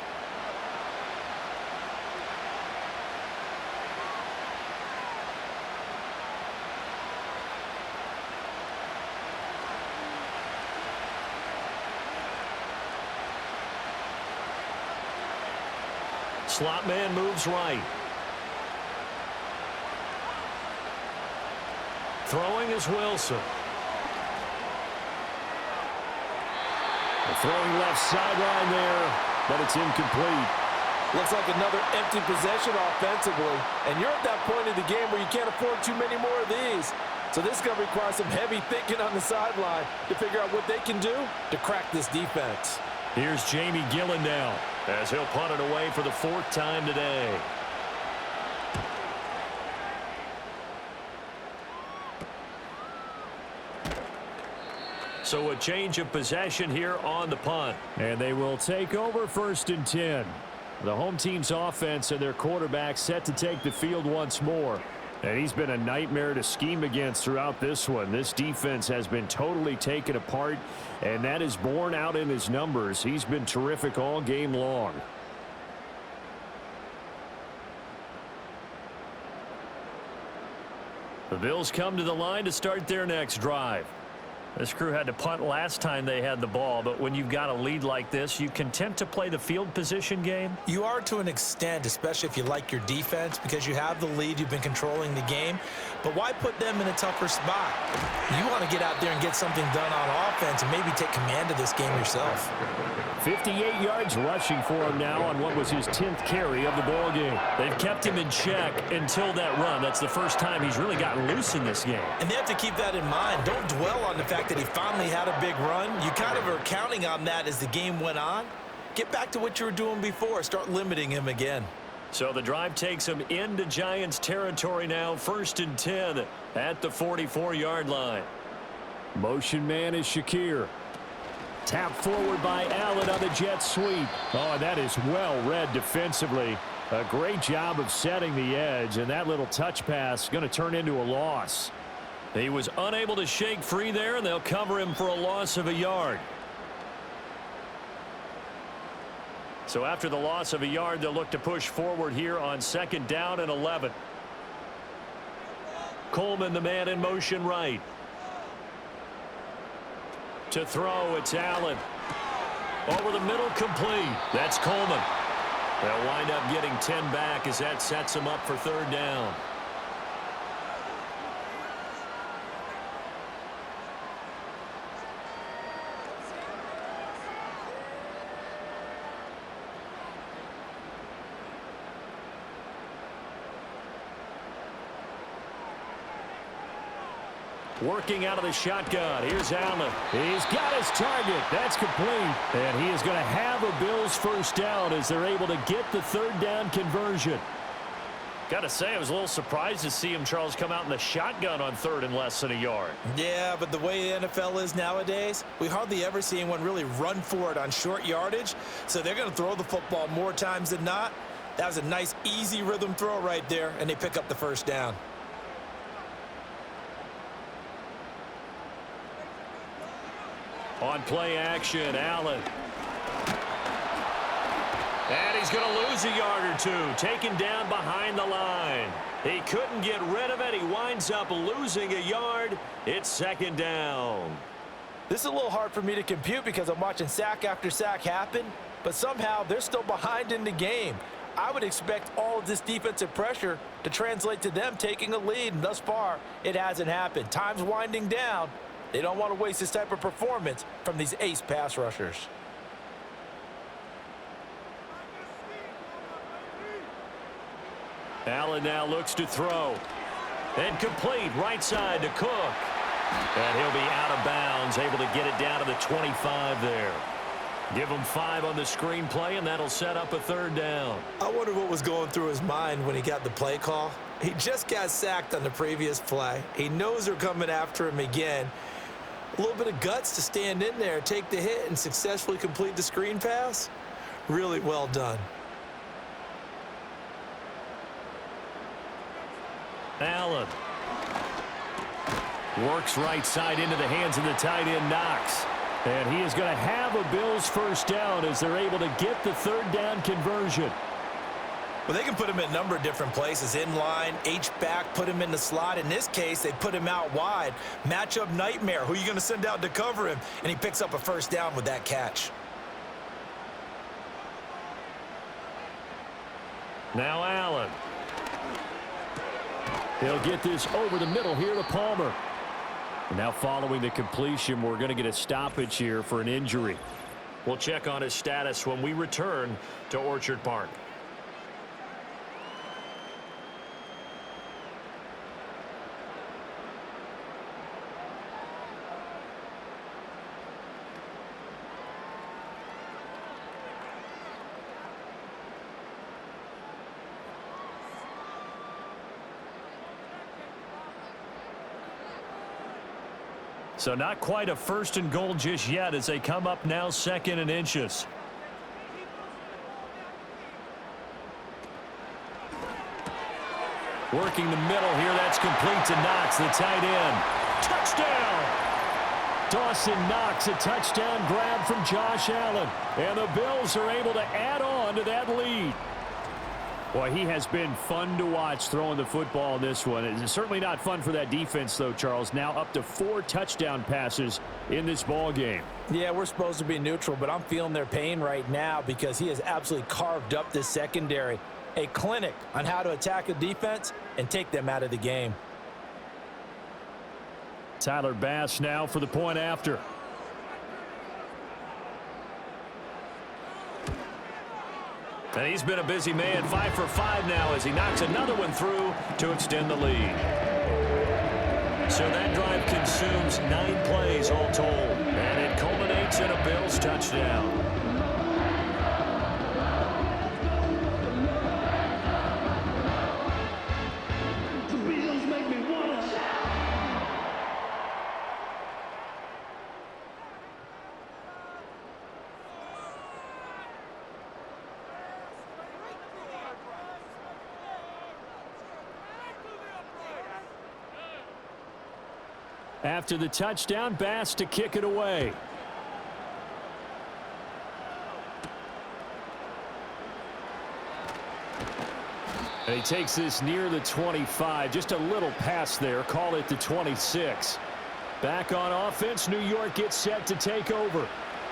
Slot man moves right. Throwing is Wilson. The throwing left sideline there, but it's incomplete. Looks like another empty possession offensively. And you're at that point in the game where you can't afford too many more of these. So this is going to require some heavy thinking on the sideline to figure out what they can do to crack this defense. Here's Jamie Gillen now as he'll punt it away for the 4th time today. So a change of possession here on the punt. And they will take over 1st and 10. The home team's offense and their quarterback set to take the field once more. And he's been a nightmare to scheme against throughout this one. This defense has been totally taken apart, and that is borne out in his numbers. He's been terrific all game long. The Bills come to the line to start their next drive. This crew had to punt last time they had the ball, but when you've got a lead like this, you content to play the field position game? You are to an extent, especially if you like your defense, because you have the lead, you've been controlling the game. But why put them in a tougher spot? You want to get out there and get something done on offense and maybe take command of this game yourself. 58 yards rushing for him now on what was his 10th carry of the ball game. They've kept him in check until that run. That's the first time he's really gotten loose in this game. And they have to keep that in mind. Don't dwell on the fact that he finally had a big run. You kind of are counting on that as the game went on. Get back to what you were doing before. Start limiting him again. So the drive takes him into Giants territory now. 1st and 10 at the 44-yard line. Motion man is Shakir. Tap forward by Allen on the jet sweep. Oh, that is well read defensively. A great job of setting the edge, and that little touch pass going to turn into a loss. He was unable to shake free there, and they'll cover him for a loss of a yard. So after the loss of a yard, they'll look to push forward here on 2nd down and 11. Coleman, the man in motion right. To throw, it's Allen. Over the middle, complete. That's Coleman. They'll wind up getting 10 back as that sets them up for 3rd down. Working out of the shotgun. Here's Allen. He's got his target. That's complete. And he is going to have a Bills first down as they're able to get the third down conversion. Got to say, I was a little surprised to see him, Charles, come out in the shotgun on third and less than a yard. Yeah, but the way the NFL is nowadays, we hardly ever see anyone really run for it on short yardage. So they're going to throw the football more times than not. That was a nice, easy rhythm throw right there, and they pick up the first down. On play action, Allen. And he's going to lose a yard or two, taken down behind the line. He couldn't get rid of it. He winds up losing a yard. It's second down. This is a little hard for me to compute because I'm watching sack after sack happen, but somehow they're still behind in the game. I would expect all of this defensive pressure to translate to them taking a lead, and thus far, it hasn't happened. Time's winding down. They don't want to waste this type of performance from these ace pass rushers. Allen now looks to throw. And complete right side to Cook. And he'll be out of bounds, able to get it down to the 25 there. Give him 5 on the screenplay, and that'll set up a third down. I wonder what was going through his mind when he got the play call. He just got sacked on the previous play. He knows they're coming after him again. A little bit of guts to stand in there, take the hit, and successfully complete the screen pass. Really well done. Allen works right side into the hands of the tight end, Knox. And he is going to have a Bills first down as they're able to get the third down conversion. Well, they can put him in a number of different places. In line, H-back, put him in the slot. In this case, they put him out wide. Matchup nightmare. Who are you going to send out to cover him? And he picks up a first down with that catch. Now Allen. He'll get this over the middle here to Palmer. And now following the completion, we're going to get a stoppage here for an injury. We'll check on his status when we return to Orchard Park. So not quite a first and goal just yet as they come up now 2nd and inches. Working the middle here. That's complete to Knox, the tight end. Touchdown! Dawson Knox, a touchdown grab from Josh Allen. And the Bills are able to add on to that lead. Boy, he has been fun to watch throwing the football in this one. It's certainly not fun for that defense, though, Charles. Now up to 4 touchdown passes in this ball game. Yeah, we're supposed to be neutral, but I'm feeling their pain right now because he has absolutely carved up this secondary. A clinic on how to attack a defense and take them out of the game. Tyler Bass now for the point after. And he's been a busy man, 5 for 5 now as he knocks another one through to extend the lead. So that drive consumes 9 plays all told. And it culminates in a Bills touchdown. After the touchdown, Bass to kick it away. And he takes this near the 25. Just a little pass there. Call it the 26. Back on offense, New York gets set to take over.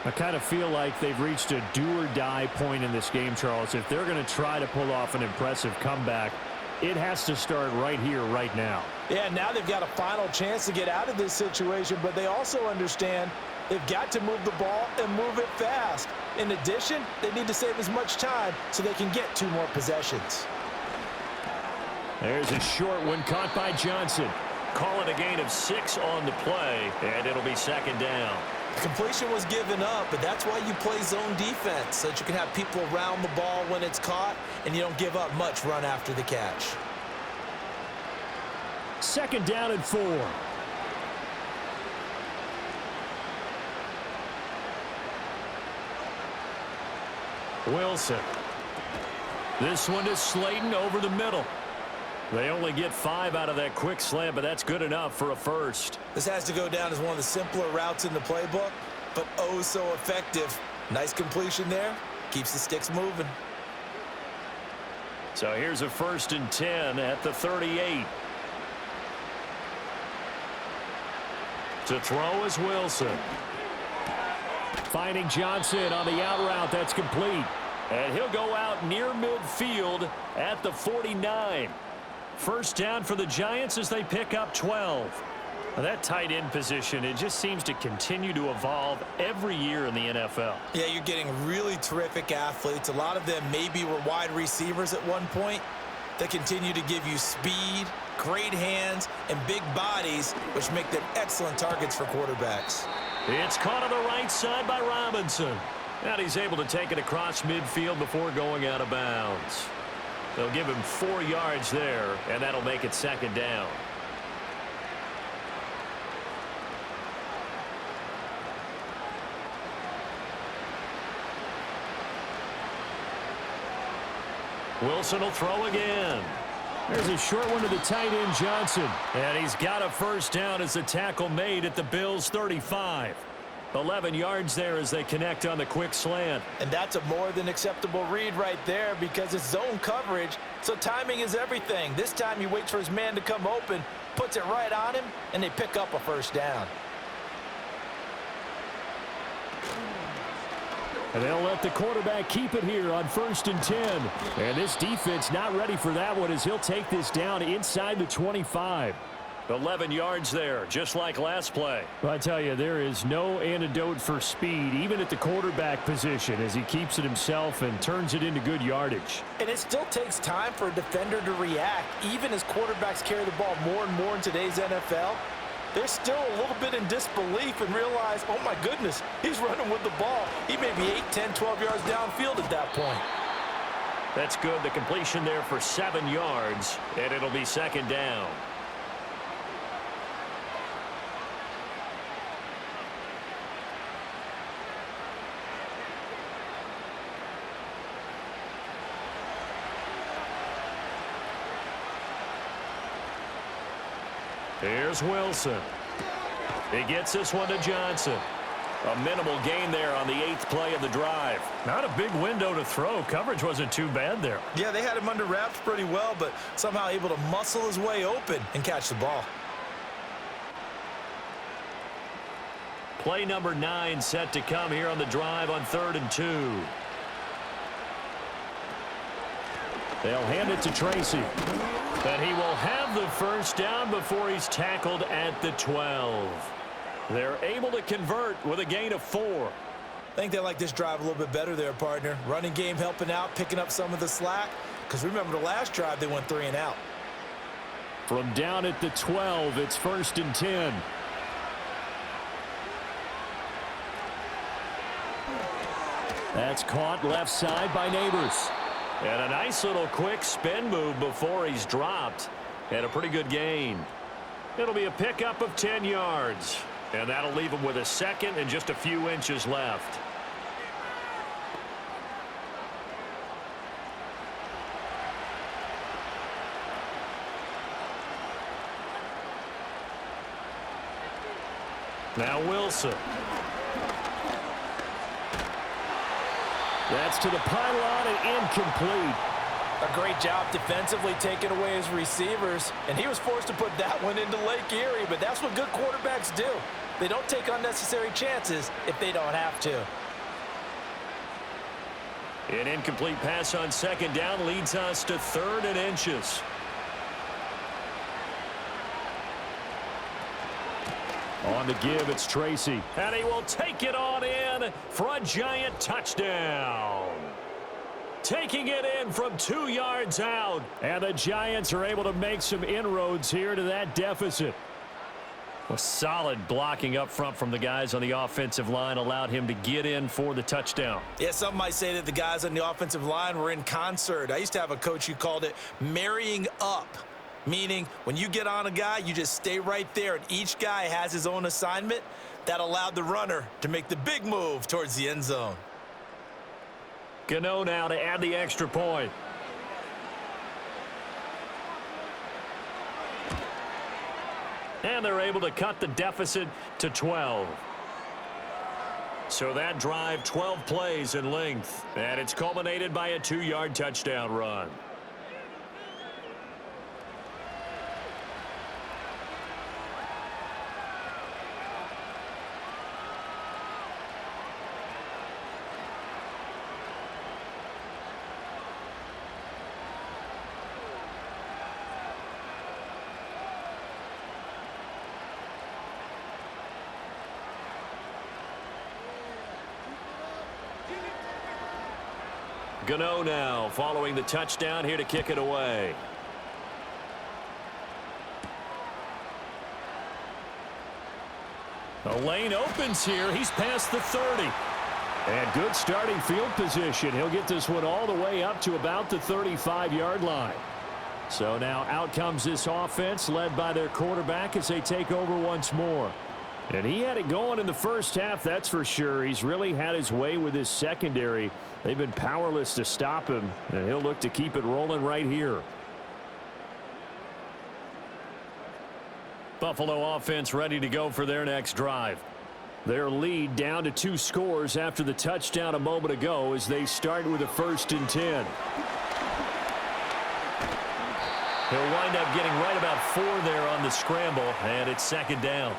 I kind of feel like they've reached a do-or-die point in this game, Charles. If they're going to try to pull off an impressive comeback, it has to start right here, right now. Yeah, now they've got a final chance to get out of this situation, but they also understand they've got to move the ball and move it fast. In addition, they need to save as much time so they can get 2 more possessions. There's a short one caught by Johnson. Call it a gain of 6 on the play, and it'll be second down. The completion was given up, but that's why you play zone defense, so that you can have people around the ball when it's caught, and you don't give up much run after the catch. Second down and 4. Wilson. This one is Slayton over the middle. They only get 5 out of that quick slant, but that's good enough for a first. This has to go down as one of the simpler routes in the playbook, but oh so effective. Nice completion there. Keeps the sticks moving. So here's a 1st and 10 at the 38. To throw is Wilson. Finding Johnson on the out route. That's complete. And he'll go out near midfield at the 49. First down for the Giants as they pick up 12. Now that tight end position, it just seems to continue to evolve every year in the NFL. Yeah, you're getting really terrific athletes. A lot of them maybe were wide receivers at one point. They continue to give you speed, great hands, and big bodies, which make them excellent targets for quarterbacks. It's caught on the right side by Robinson. And he's able to take it across midfield before going out of bounds. They'll give him 4 yards there, and that'll make it second down. Wilson will throw again. There's a short one to the tight end, Johnson. And he's got a first down as the tackle made at the Bills' 35. 11 yards there as they connect on the quick slant. And that's a more than acceptable read right there because it's zone coverage, so timing is everything. This time he waits for his man to come open, puts it right on him, and they pick up a first down. And they'll let the quarterback keep it here on 1st and 10. And this defense not ready for that one as he'll take this down inside the 25. 11 yards there, just like last play. Well, I tell you, there is no antidote for speed, even at the quarterback position, as he keeps it himself and turns it into good yardage. And it still takes time for a defender to react, even as quarterbacks carry the ball more and more in today's NFL. They're still a little bit in disbelief and realize, oh my goodness, he's running with the ball. He may be 8, 10, 12 yards downfield at that point. That's good. The completion there for 7 yards, and it'll be second down. Here's Wilson. He gets this one to Johnson. A minimal gain there on the 8th play of the drive. Not a big window to throw. Coverage wasn't too bad there. Yeah, they had him under wraps pretty well, but somehow able to muscle his way open and catch the ball. Play number 9 set to come here on the drive on 3rd and 2. They'll hand it to Tracy. And he will have the first down before he's tackled at the 12. They're able to convert with a gain of 4. I think they like this drive a little bit better there, partner. Running game helping out, picking up some of the slack. Because remember the last drive, they went 3 and out. From down at the 12, it's 1st and 10. That's caught left side by Neighbors. And a nice little quick spin move before he's dropped. And a pretty good gain. It'll be a pickup of 10 yards. And that'll leave him with a second and just a few inches left. Now Wilson. That's to the pylon and incomplete. A great job defensively taking away his receivers, and he was forced to put that one into Lake Erie, but that's what good quarterbacks do. They don't take unnecessary chances if they don't have to. An incomplete pass on 2nd down leads us to 3rd and inches. On the give, it's Tracy. And he will take it on in for a Giant touchdown. taking it in from 2 yards out. And the Giants are able to make some inroads here to that deficit. A solid blocking up front from the guys on the offensive line allowed him to get in for the touchdown. Yeah, some might say that the guys on the offensive line were in concert. I used to have a coach who called it marrying up, meaning when you get on a guy, you just stay right there, and each guy has his own assignment. That allowed the runner to make the big move towards the end zone. Gano now to add the extra point. And they're able to cut the deficit to 12. So that drive, 12 plays in length. And it's culminated by a 2-yard touchdown run. Gano now following the touchdown here to kick it away. The lane opens here. He's past the 30. And good starting field position. He'll get this one all the way up to about the 35-yard line. So now out comes this offense led by their quarterback as they take over once more. And he had it going in the first half, that's for sure. He's really had his way with his secondary. They've been powerless to stop him, and he'll look to keep it rolling right here. Buffalo offense ready to go for their next drive. Their lead down to 2 scores after the touchdown a moment ago as they start with a 1st and 10. He'll wind up getting right about 4 there on the scramble, and it's 2nd down.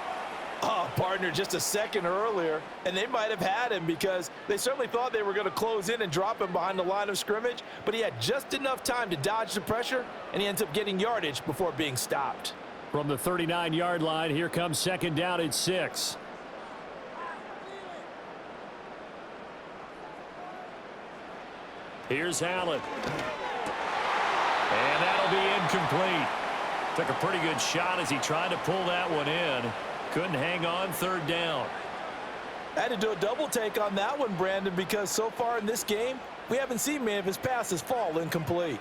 Oh, partner, just a second earlier, and they might have had him because they certainly thought they were going to close in and drop him behind the line of scrimmage, but he had just enough time to dodge the pressure, and he ends up getting yardage before being stopped. From the 39-yard line, here comes 2nd down at 6. Here's Allen. And that'll be incomplete. Took a pretty good shot as he tried to pull that one in. Couldn't hang on 3rd down. I had to do a double take on that one, Brandon, because so far in this game, we haven't seen many of his passes fall incomplete.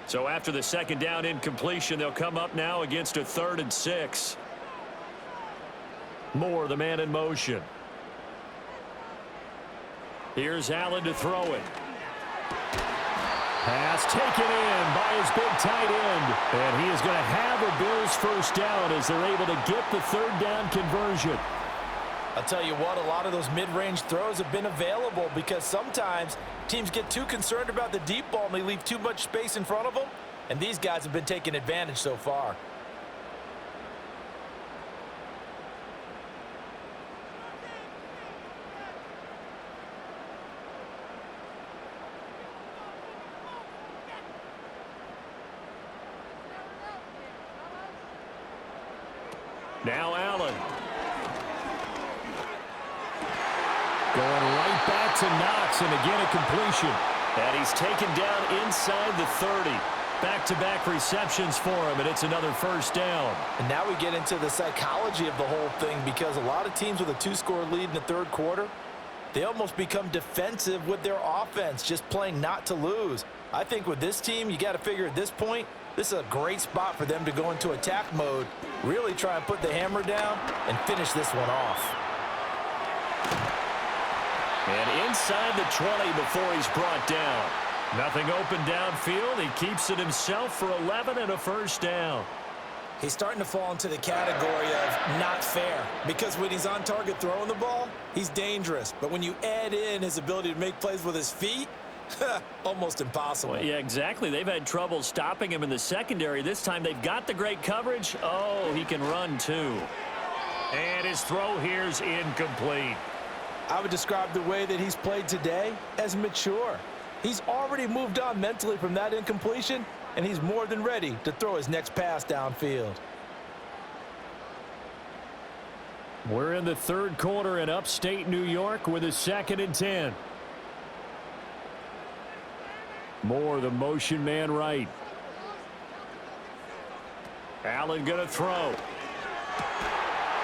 So after the 2nd down incompletion, they'll come up now against a 3rd and 6. Moore, the man in motion. Here's Allen to throw it. Pass taken in by his big tight end. And he is going to have a Bills 1st down as they're able to get the 3rd down conversion. I'll tell you what, a lot of those mid-range throws have been available because sometimes teams get too concerned about the deep ball and they leave too much space in front of them. And these guys have been taking advantage so far. Now Allen. Going right back to Knox, and again a completion. And he's taken down inside the 30. Back-to-back receptions for him, and it's another 1st down. And now we get into the psychology of the whole thing because a lot of teams with a 2-score lead in the 3rd quarter, they almost become defensive with their offense, just playing not to lose. I think with this team, you got to figure at this point, this is a great spot for them to go into attack mode, really try and put the hammer down and finish this one off. And inside the 20 before he's brought down. Nothing open downfield. He keeps it himself for 11 and a 1st down. He's starting to fall into the category of not fair because when he's on target throwing the ball, he's dangerous. But when you add in his ability to make plays with his feet, almost impossible. Well, yeah, exactly. They've had trouble stopping him in the secondary. This time they've got the great coverage. Oh, he can run too. And his throw here's incomplete. I would describe the way that he's played today as mature. He's already moved on mentally from that incompletion, and he's more than ready to throw his next pass downfield. We're in the 3rd quarter in upstate New York with a 2nd and 10. Moore, the motion man right. Allen going to throw.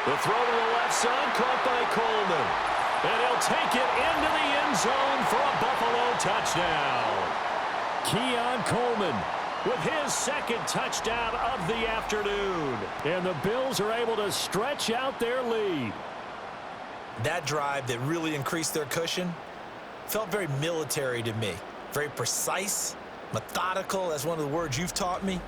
The throw to the left side, caught by Coleman. And he'll take it into the end zone for a Buffalo touchdown. Keon Coleman with his second touchdown of the afternoon. And the Bills are able to stretch out their lead. That drive that really increased their cushion felt very military to me. Very precise, methodical, that's one of the words you've taught me.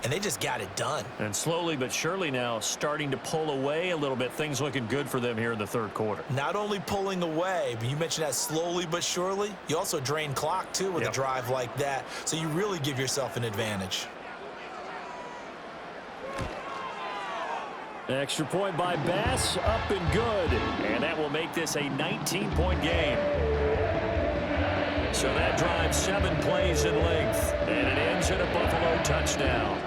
And they just got it done. And slowly but surely now starting to pull away a little bit. Things looking good for them here in the third quarter. Not only pulling away, but you mentioned that slowly but surely. You also drain clock, too, with a drive like that. So you really give yourself an advantage. Extra point by Bass, up and good. And that will make this a 19-point game. So that drive 7 plays in length. And it ends in a Buffalo touchdown.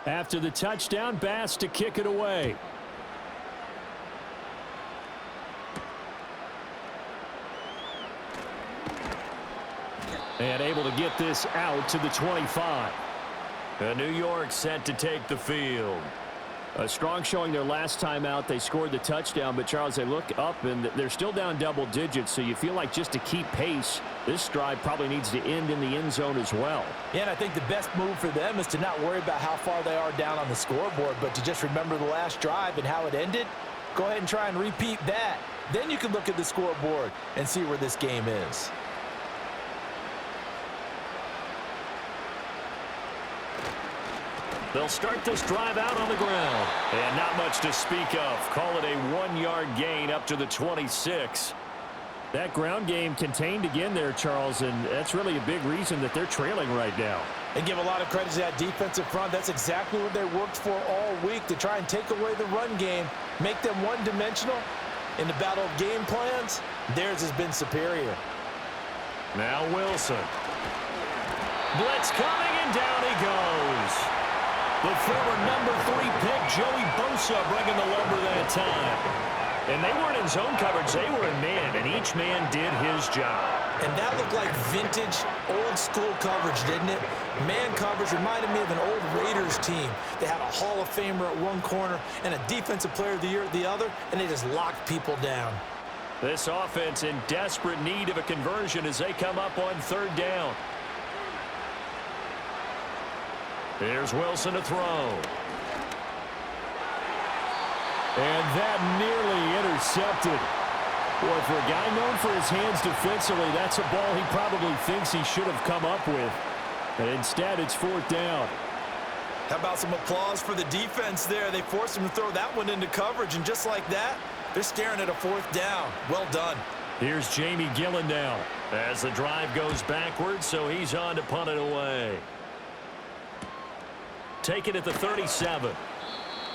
After the touchdown, Bass to kick it away. And able to get this out to the 25. New York set to take the field. A strong showing their last time out. They scored the touchdown, but Charles, they look up and they're still down double digits, so you feel like just to keep pace, this drive probably needs to end in the end zone as well. Yeah, and I think the best move for them is to not worry about how far they are down on the scoreboard, but to just remember the last drive and how it ended. Go ahead and try and repeat that. Then you can look at the scoreboard and see where this game is. They'll start this drive out on the ground. And not much to speak of. Call it a 1-yard gain up to the 26. That ground game contained again there, Charles, and that's really a big reason that they're trailing right now. And give a lot of credit to that defensive front. That's exactly what they worked for all week, to try and take away the run game, make them one-dimensional. In the battle of game plans, theirs has been superior. Now Wilson. Blitz coming, and down he goes. The former number 3 pick, Joey Bosa, bringing the lumber that time. And they weren't in zone coverage. They were in man, and each man did his job. And that looked like vintage, old-school coverage, didn't it? Man coverage reminded me of an old Raiders team. They had a Hall of Famer at one corner and a Defensive Player of the Year at the other, and they just locked people down. This offense in desperate need of a conversion as they come up on third down. Here's Wilson to throw. And that nearly intercepted. Boy, for a guy known for his hands defensively, that's a ball he probably thinks he should have come up with. And instead, it's fourth down. How about some applause for the defense there? They forced him to throw that one into coverage, and just like that, they're staring at a fourth down. Well done. Here's Jamie Gillen now as the drive goes backwards, so he's on to punt it away. Take it at the 37.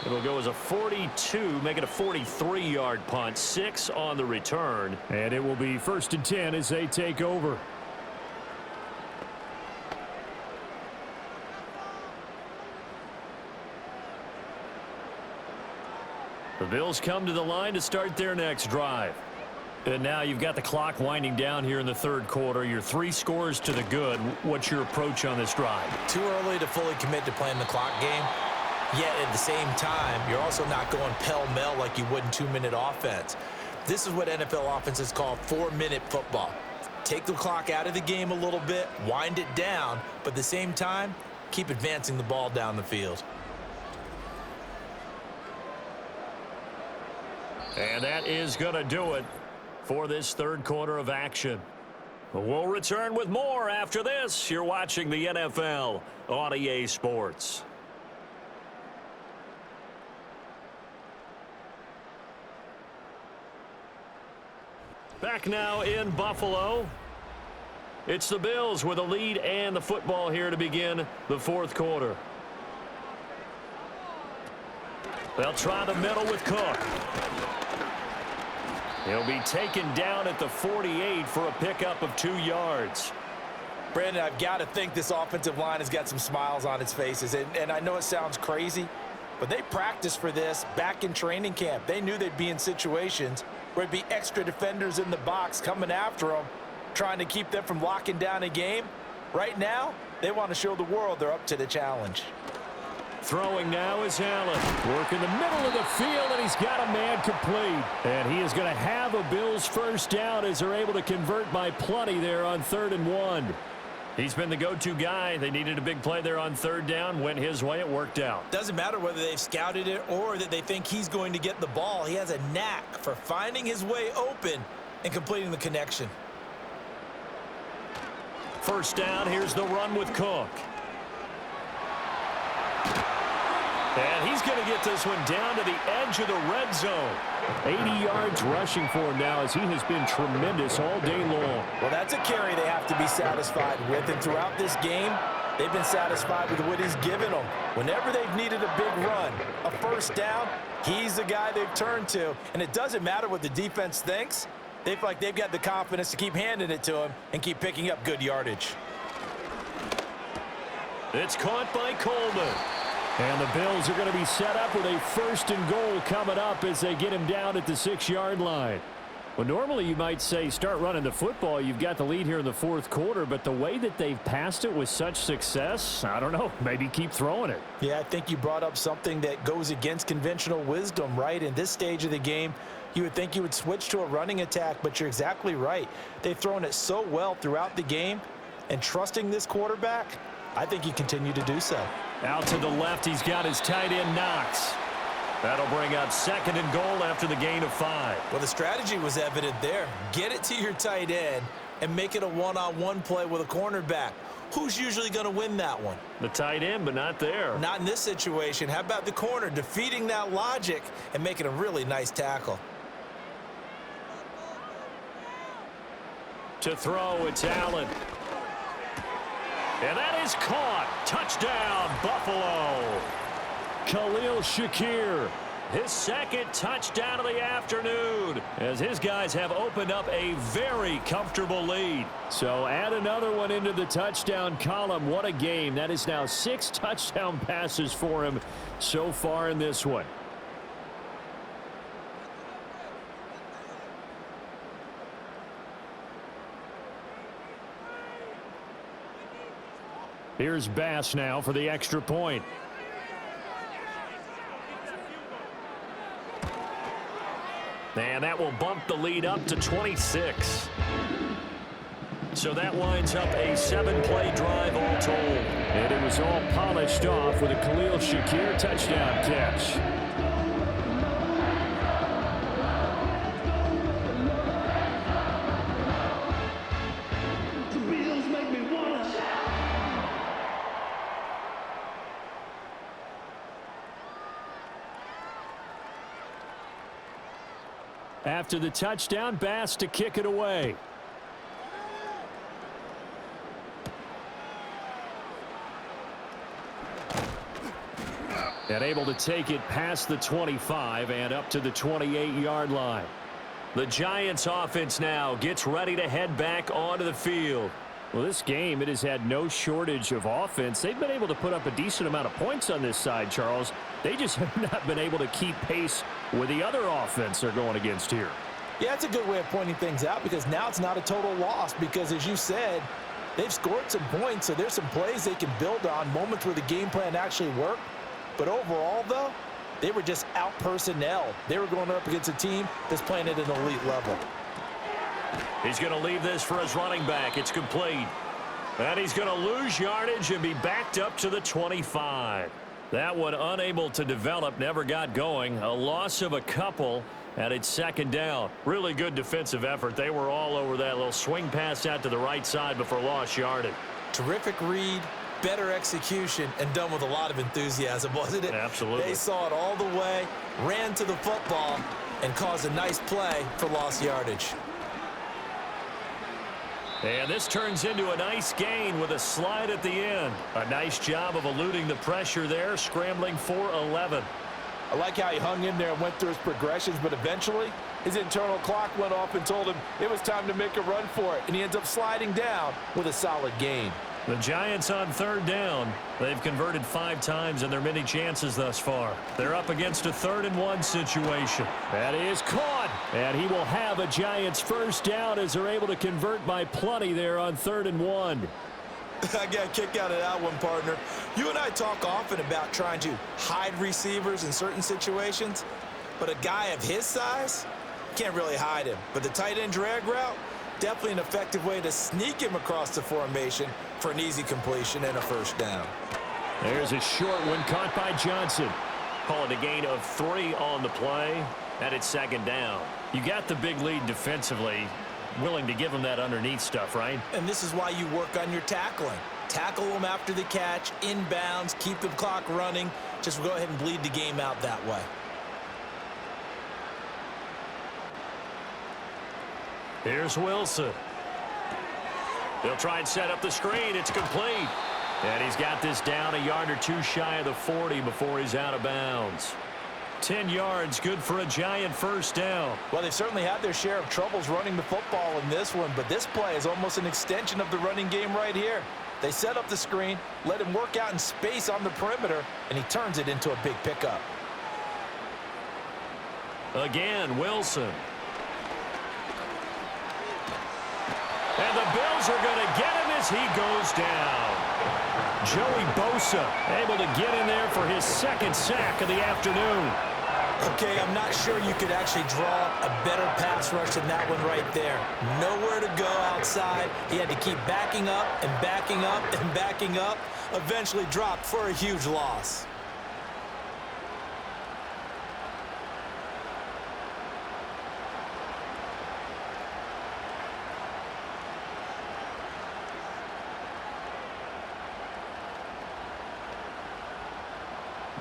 It'll go as a 42, make it a 43-yard punt, 6 on the return. And it will be 1st and 10 as they take over. The Bills come to the line to start their next drive. And now you've got the clock winding down here in the third quarter. You're 3 scores to the good. What's your approach on this drive? Too early to fully commit to playing the clock game. Yet at the same time, you're also not going pell-mell like you would in 2-minute offense. This is what NFL offenses call 4-minute football. Take the clock out of the game a little bit, wind it down, but at the same time, keep advancing the ball down the field. And that is going to do it for this third quarter of action. We'll return with more after this. You're watching the NFL on EA Sports. Back now in Buffalo. It's the Bills with a lead and the football here to begin the fourth quarter. They'll try the middle with Cook. He'll be taken down at the 48 for a pickup of 2 yards. Brandon, I've got to think this offensive line has got some smiles on its faces. And I know it sounds crazy, but they practiced for this back in training camp. They knew they'd be in situations where there'd be extra defenders in the box coming after them, trying to keep them from locking down a game. Right now, they want to show the world they're up to the challenge. Throwing now is Allen. Working the middle of the field, and he's got a man complete. And he is going to have a Bills first down as they're able to convert by plenty there on 3rd and 1. He's been the go-to guy. They needed a big play there on 3rd down. Went his way. It worked out. Doesn't matter whether they've scouted it or that they think he's going to get the ball. He has a knack for finding his way open and completing the connection. First down. Here's the run with Cook. And he's going to get this one down to the edge of the red zone. 80 yards rushing for him now as he has been tremendous all day long. Well, that's a carry they have to be satisfied with. And throughout this game, they've been satisfied with what he's given them. Whenever they've needed a big run, a first down, he's the guy they've turned to. And it doesn't matter what the defense thinks. They feel like they've got the confidence to keep handing it to him and keep picking up good yardage. It's caught by Coleman. And the Bills are going to be set up with a 1st and goal coming up as they get him down at the 6-yard line. Well, normally you might say start running the football. You've got the lead here in the 4th quarter, but the way that they've passed it with such success, I don't know, maybe keep throwing it. Yeah, I think you brought up something that goes against conventional wisdom, right? In this stage of the game, you would think you would switch to a running attack, but you're exactly right. They've thrown it so well throughout the game, and trusting this quarterback, I think you continue to do so. Out to the left, he's got his tight end Knox. That'll bring up 2nd and goal after the gain of 5. Well, the strategy was evident there. Get it to your tight end and make it a one-on-one play with a cornerback. Who's usually going to win that one? The tight end, but not there. Not in this situation. How about the corner defeating that logic and making a really nice tackle? To throw, it's Allen. And that is caught. Touchdown, Buffalo. Khalil Shakir, his 2nd touchdown of the afternoon, as his guys have opened up a very comfortable lead. So add another one into the touchdown column. What a game. That is now 6 touchdown passes for him so far in this one. Here's Bass now for the extra point. And that will bump the lead up to 26. So that winds up a 7-play drive all told. And it was all polished off with a Khalil Shakir touchdown catch. After the touchdown, Bass to kick it away. And able to take it past the 25 and up to the 28-yard line. The Giants offense now gets ready to head back onto the field. Well, this game, it has had no shortage of offense. They've been able to put up a decent amount of points on this side, Charles. They just have not been able to keep pace with the other offense they're going against here. Yeah, it's a good way of pointing things out because now it's not a total loss because, as you said, they've scored some points, so there's some plays they can build on, moments where the game plan actually worked. But overall, though, they were just out-personnel. They were going up against a team that's playing at an elite level. He's going to leave this for his running back. It's complete. And he's going to lose yardage and be backed up to the 25. That one unable to develop, never got going. A loss of a couple, and it's 2nd down. Really good defensive effort. They were all over that little swing pass out to the right side before lost yardage. Terrific read, better execution, and done with a lot of enthusiasm, wasn't it? Absolutely. They saw it all the way, ran to the football, and caused a nice play for lost yardage. And this turns into a nice gain with a slide at the end. A nice job of eluding the pressure there, scrambling for 11. I like how he hung in there and went through his progressions, but eventually his internal clock went off and told him it was time to make a run for it, and he ends up sliding down with a solid gain. The Giants on third down. They've converted 5 times in their many chances thus far. They're up against a 3rd-and-1 situation. That is caught, and he will have a Giants first down as they're able to convert by plenty there on 3rd-and-1. I got a kick out of that one, partner. You and I talk often about trying to hide receivers in certain situations, but a guy of his size can't really hide him. But the tight end drag route, definitely an effective way to sneak him across the formation for an easy completion and a first down. There's a short one caught by Johnson. Call it a gain of 3 on the play, and it's 2nd down. You got the big lead defensively. Willing to give him that underneath stuff, right? And this is why you work on your tackling. Tackle them after the catch, inbounds, keep the clock running. Just go ahead and bleed the game out that way. Here's Wilson. They'll try and set up the screen. It's complete. And he's got this down a yard or 2 shy of the 40 before he's out of bounds. 10 yards, good for a Giant first down. Well, they've certainly had their share of troubles running the football in this one, but this play is almost an extension of the running game right here. They set up the screen, let him work out in space on the perimeter, and he turns it into a big pickup. Again, Wilson. And the Bills are going to get him as he goes down. Joey Bosa able to get in there for his 2nd sack of the afternoon. Okay, I'm not sure you could actually draw a better pass rush than that one right there. Nowhere to go outside. He had to keep backing up and backing up and backing up. Eventually dropped for a huge loss.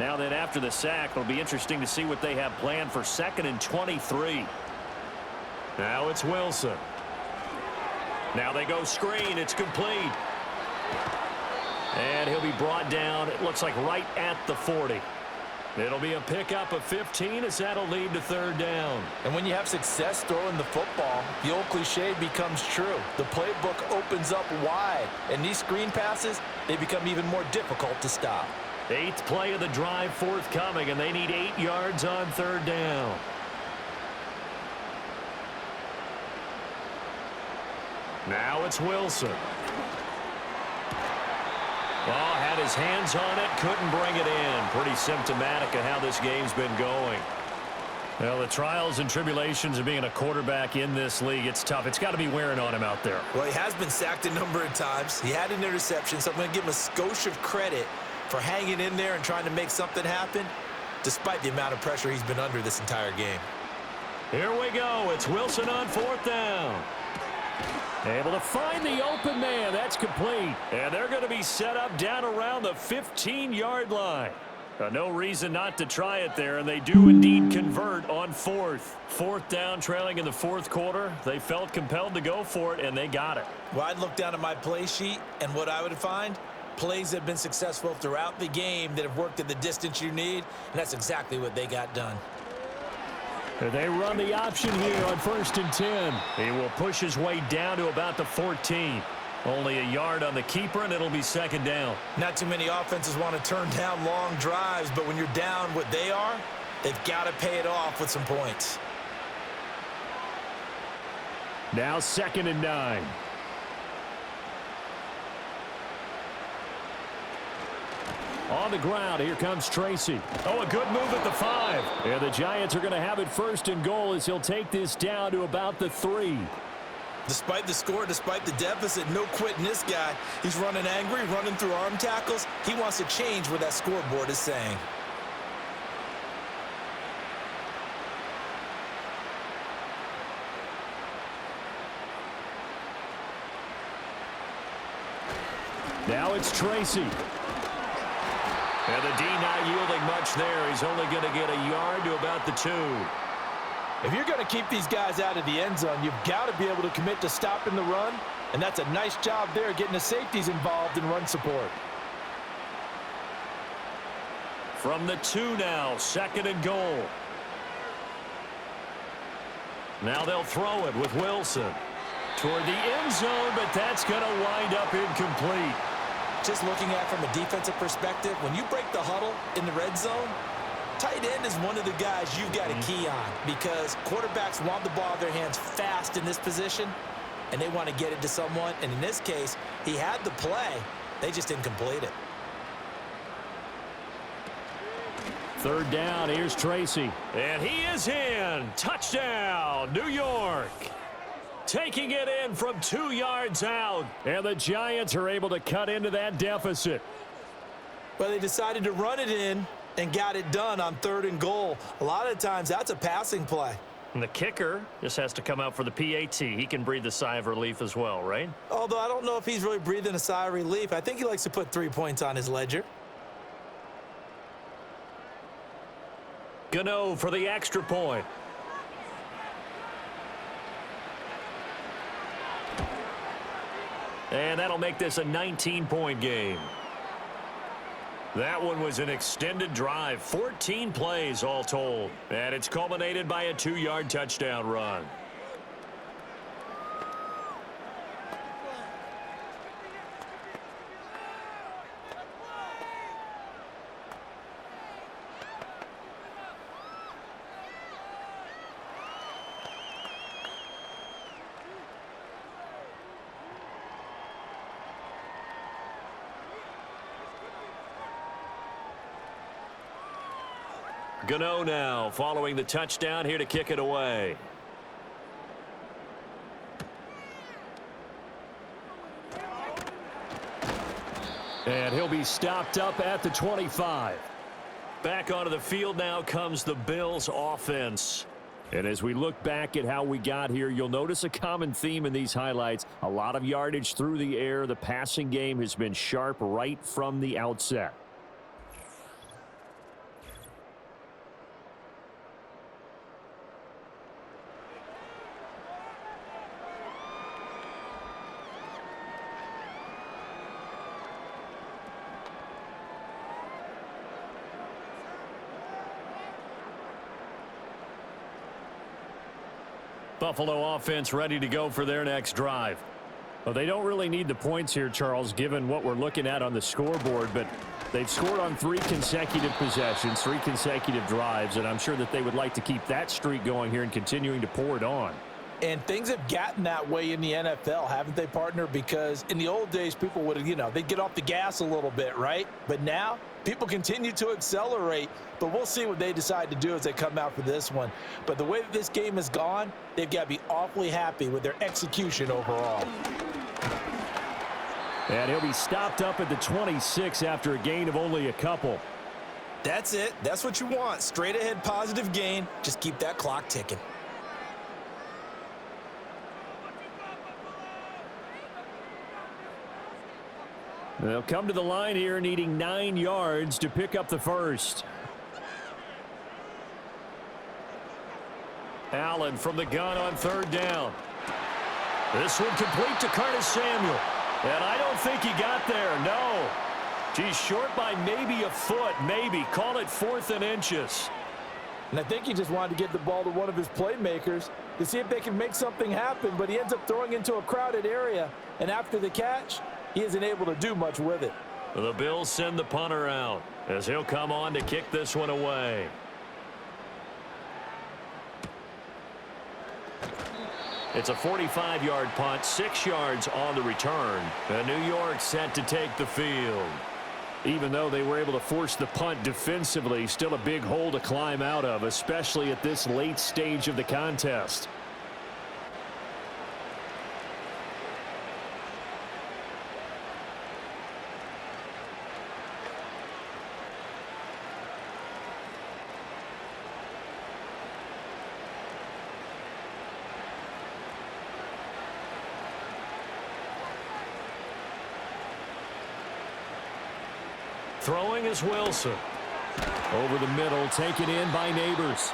Now then, after the sack, it'll be interesting to see what they have planned for 2nd and 23. Now it's Wilson. Now they go screen. It's complete. And he'll be brought down, it looks like right at the 40. It'll be a pickup of 15 as that'll lead to 3rd down. And when you have success throwing the football, the old cliche becomes true. The playbook opens up wide, and these screen passes, they become even more difficult to stop. 8th play of the drive forthcoming, and they need 8 yards on 3rd down. Now it's Wilson. Oh, had his hands on it, couldn't bring it in. Pretty symptomatic of how this game's been going. Well, the trials and tribulations of being a quarterback in this league, it's tough. It's got to be wearing on him out there. Well, he has been sacked a number of times. He had an interception, so I'm going to give him a skosh of credit for hanging in there and trying to make something happen, despite the amount of pressure he's been under this entire game. Here we go. It's Wilson on 4th down. Able to find the open man. That's complete. And they're going to be set up down around the 15-yard line. No reason not to try it there, and they do indeed convert on 4th. 4th down, trailing in the 4th quarter. They felt compelled to go for it, and they got it. Well, I'd look down at my play sheet, and what I would find, plays that have been successful throughout the game that have worked at the distance you need, and that's exactly what they got done. They run the option here on 1st and 10. He will push his way down to about the 14. Only a yard on the keeper, and it'll be 2nd down. Not too many offenses want to turn down long drives, but when you're down what they are, they've got to pay it off with some points. Now 2nd and 9. On the ground, here comes Tracy. Oh, a good move at the 5. And the Giants are going to have it 1st and goal as he'll take this down to about the 3. Despite the score, despite the deficit, no quitting this guy. He's running angry, running through arm tackles. He wants to change what that scoreboard is saying. Now it's Tracy. And the D not yielding much there. He's only going to get a yard to about the 2. If you're going to keep these guys out of the end zone, you've got to be able to commit to stopping the run, and that's a nice job there getting the safeties involved in run support. From the 2 now, 2nd and goal. Now they'll throw it with Wilson. Toward the end zone, but that's going to wind up incomplete. Just looking at it from a defensive perspective, when you break the huddle in the red zone, tight end is one of the guys you've got to key on because quarterbacks want the ball in their hands fast in this position, and they want to get it to someone. And in this case, he had the play. They just didn't complete it. 3rd down, here's Tracy. And he is in. Touchdown, New York. Taking it in from 2 yards out. And the Giants are able to cut into that deficit. But they decided to run it in and got it done on 3rd and goal. A lot of times, that's a passing play. And the kicker just has to come out for the PAT. He can breathe a sigh of relief as well, right? Although I don't know if he's really breathing a sigh of relief. I think he likes to put 3 points on his ledger. Gano for the extra point. And that'll make this a 19-point game. That one was an extended drive, 14 plays all told. And it's culminated by a 2-yard touchdown run. Gano now following the touchdown here to kick it away. And he'll be stopped up at the 25. Back onto the field now comes the Bills offense. And as we look back at how we got here, you'll notice a common theme in these highlights. A lot of yardage through the air. The passing game has been sharp right from the outset. Buffalo offense ready to go for their next drive. Well, they don't really need the points here, Charles, given what we're looking at on the scoreboard, but they've scored on 3 consecutive possessions, 3 consecutive drives, and I'm sure that they would like to keep that streak going here and continuing to pour it on. And things have gotten that way in the NFL, haven't they, partner? Because in the old days, people would, they'd get off the gas a little bit, right? But now, people continue to accelerate. But we'll see what they decide to do as they come out for this one. But the way that this game has gone, they've got to be awfully happy with their execution overall. And he'll be stopped up at the 26 after a gain of only a couple. That's it. That's what you want. Straight ahead positive gain. Just keep that clock ticking. They'll come to the line here needing 9 yards to pick up the first. Allen from the gun on 3rd down. This one complete to Curtis Samuel. And I don't think he got there, no. He's short by maybe a foot, maybe. Call it 4th and inches. And I think he just wanted to get the ball to one of his playmakers to see if they can make something happen, but he ends up throwing into a crowded area. And after the catch, he isn't able to do much with it. The Bills send the punter out as he'll come on to kick this one away. It's a 45-yard punt, 6 yards on the return. And New York set to take the field. Even though they were able to force the punt defensively, still a big hole to climb out of, especially at this late stage of the contest. Throwing is Wilson. Over the middle, taken in by Neighbors.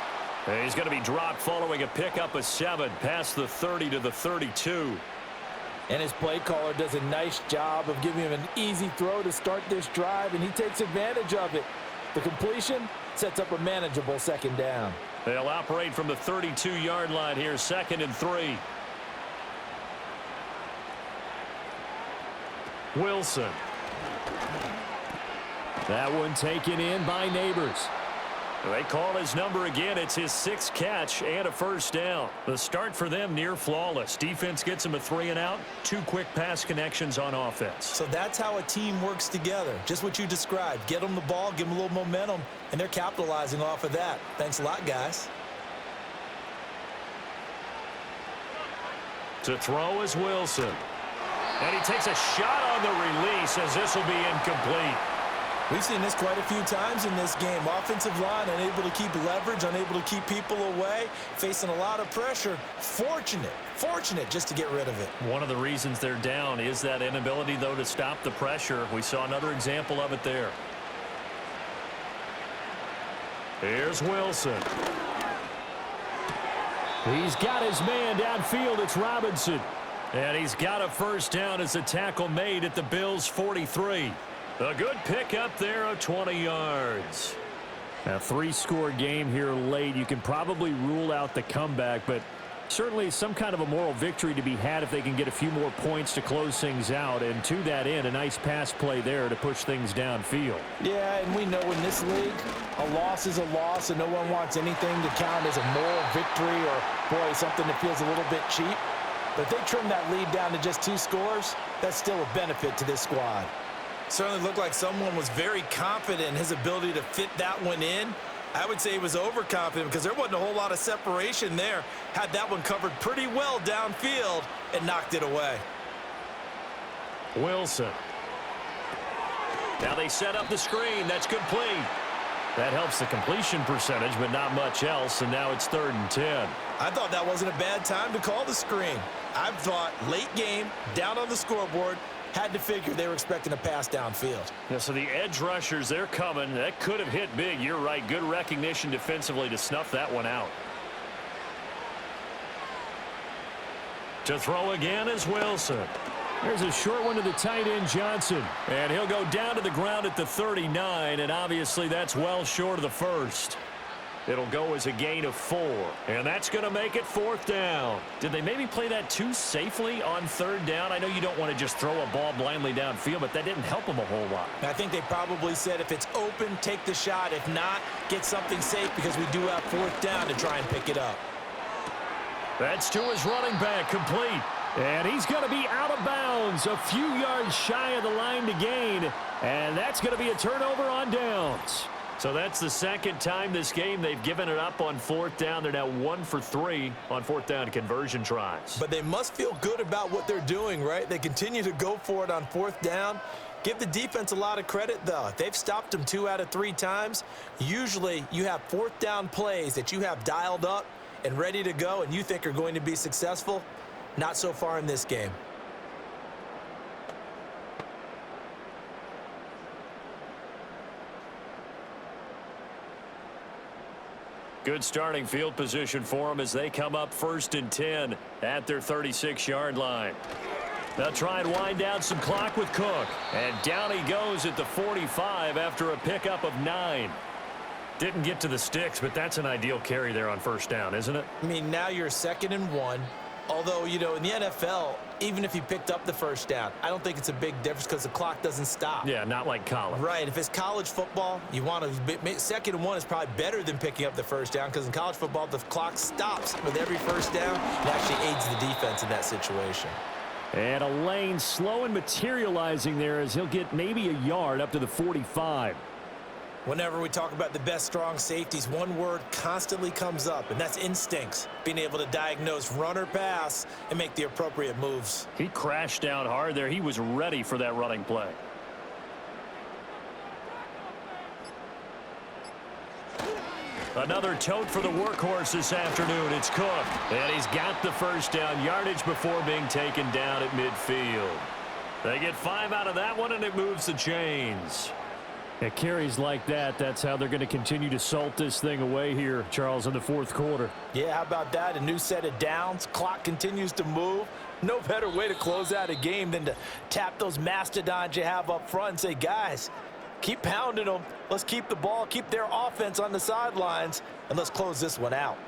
And he's going to be dropped following a pickup of 7 past the 30 to the 32. And his play caller does a nice job of giving him an easy throw to start this drive, and he takes advantage of it. The completion sets up a manageable second down. They'll operate from the 32-yard line here, 2nd and 3. Wilson. That one taken in by Neighbors. They call his number again. It's his 6th catch and a first down. The start for them near flawless. Defense gets him a 3 and out. 2 quick pass connections on offense. So that's how a team works together. Just what you described. Get them the ball, give them a little momentum, and they're capitalizing off of that. Thanks a lot, guys. To throw is Wilson. And he takes a shot on the release as this will be incomplete. We've seen this quite a few times in this game. Offensive line unable to keep leverage, unable to keep people away, facing a lot of pressure. Fortunate just to get rid of it. One of the reasons they're down is that inability, though, to stop the pressure. We saw another example of it there. Here's Wilson. He's got his man downfield. It's Robinson. And he's got a first down as a tackle made at the Bills' 43. A good pickup there of 20 yards. A 3-score game here late. You can probably rule out the comeback, but certainly some kind of a moral victory to be had if they can get a few more points to close things out. And to that end, a nice pass play there to push things downfield. Yeah, and we know in this league, a loss is a loss, and no one wants anything to count as a moral victory or, boy, something that feels a little bit cheap. But if they trim that lead down to just 2 scores, that's still a benefit to this squad. Certainly looked like someone was very confident in his ability to fit that one in. I would say he was overconfident because there wasn't a whole lot of separation there. Had that one covered pretty well downfield and knocked it away. Wilson. Now they set up the screen. That's complete. That helps the completion percentage, but not much else, and now it's 3rd and 10. I thought that wasn't a bad time to call the screen. I thought late game, down on the scoreboard, had to figure they were expecting a pass downfield. Yeah, so the edge rushers, they're coming. That could have hit big. You're right. Good recognition defensively to snuff that one out. To throw again is Wilson. There's a short one to the tight end, Johnson. And he'll go down to the ground at the 39, and obviously that's well short of the first. It'll go as a gain of 4, and that's going to make it 4th down. Did they maybe play that too safely on 3rd down? I know you don't want to just throw a ball blindly downfield, but that didn't help them a whole lot. I think they probably said if it's open, take the shot. If not, get something safe because we do have 4th down to try and pick it up. That's to his running back, complete. And he's going to be out of bounds, a few yards shy of the line to gain, and that's going to be a turnover on downs. So that's the 2nd time this game they've given it up on 4th down. They're now 1 for 3 on 4th down conversion tries. But they must feel good about what they're doing, right? They continue to go for it on 4th down. Give the defense a lot of credit, though. They've stopped them 2 out of 3 times. Usually you have 4th down plays that you have dialed up and ready to go and you think are going to be successful. Not so far in this game. Good starting field position for them as they come up 1st and 10 at their 36-yard line. They'll try and wind down some clock with Cook. And down he goes at the 45 after a pickup of 9. Didn't get to the sticks, but that's an ideal carry there on 1st down, isn't it? I mean, now you're 2nd and 1. Although, you know, in the NFL, even if he picked up the 1st down, I don't think it's a big difference because the clock doesn't stop. Yeah, not like college. Right. If it's college football, you want to 2nd and 1 is probably better than picking up the 1st down because in college football, the clock stops with every 1st down. It actually aids the defense in that situation. And a lane slow and materializing there as he'll get maybe a yard up to the 45. Whenever we talk about the best strong safeties, one word constantly comes up, and that's instincts. Being able to diagnose run or pass and make the appropriate moves. He crashed down hard there. He was ready for that running play. Another tote for the workhorse this afternoon. It's Cook. And he's got the 1st down yardage before being taken down at midfield. They get 5 out of that one, and it moves the chains. At carries like that, that's how they're going to continue to salt this thing away here, Charles, in the 4th quarter. Yeah, how about that? A new set of downs. Clock continues to move. No better way to close out a game than to tap those mastodons you have up front and say, guys, Keep pounding them. Let's keep the ball, keep their offense on the sidelines, and let's close this one out.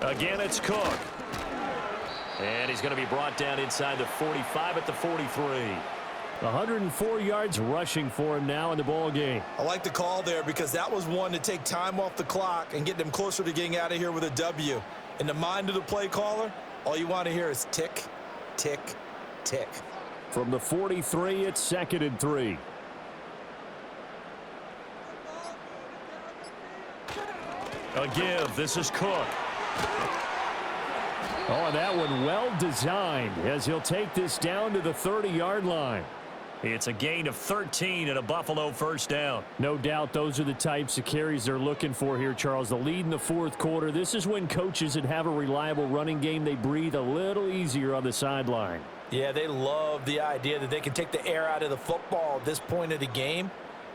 Again, it's Cook. And he's going to be brought down inside the 45 at the 43. 104 yards rushing for him now in the ball game. I like the call there because that was one to take time off the clock and get them closer to getting out of here with a W. In the mind of the play caller, all you want to hear is tick, tick, tick. From the 43, it's 2nd and 3. A give. This is Cook. Oh, and that one well designed as he'll take this down to the 30-yard line. It's a gain of 13 and a Buffalo first down. No doubt those are the types of carries they're looking for here, Charles. The lead in the fourth quarter. This is when coaches that have a reliable running game, they breathe a little easier on the sideline. Yeah, they love the idea that they can take the air out of the football at this point of the game.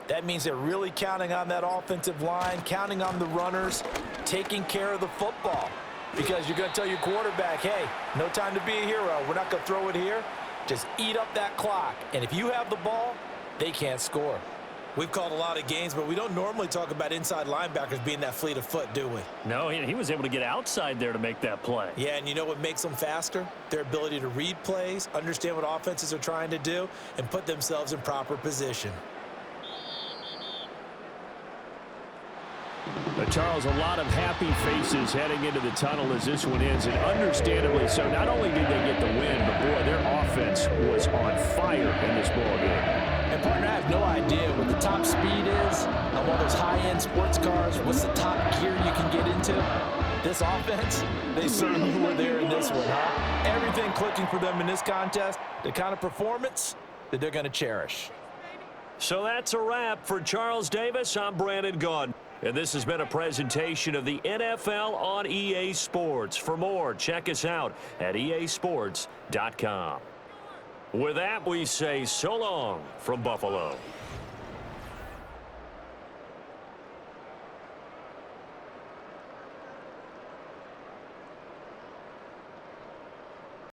That means they're really counting on that offensive line, counting on the runners, taking care of the football. Because you're going to tell your quarterback, hey, no time to be a hero. We're not going to throw it here. Just eat up that clock. And if you have the ball, they can't score. We've called a lot of games, but we don't normally talk about inside linebackers being that fleet of foot, do we? No, he was able to get outside there to make that play. Yeah, and you know what makes them faster? Their ability to read plays, understand what offenses are trying to do, and put themselves in proper position. Charles, a lot of happy faces heading into the tunnel as this one ends, and understandably so. Not only did they get the win, but boy, their offense was on fire in this ball game. And partner, I have no idea what the top speed is on one of those high-end sports cars. What's the top gear you can get into? This offense, they certainly were there in this one, huh? Everything clicking for them in this contest, the kind of performance that they're going to cherish. So that's a wrap for Charles Davis. I'm Brandon Gaudin. And this has been a presentation of the NFL on EA Sports. For more, check us out at easports.com. With that, we say so long from Buffalo.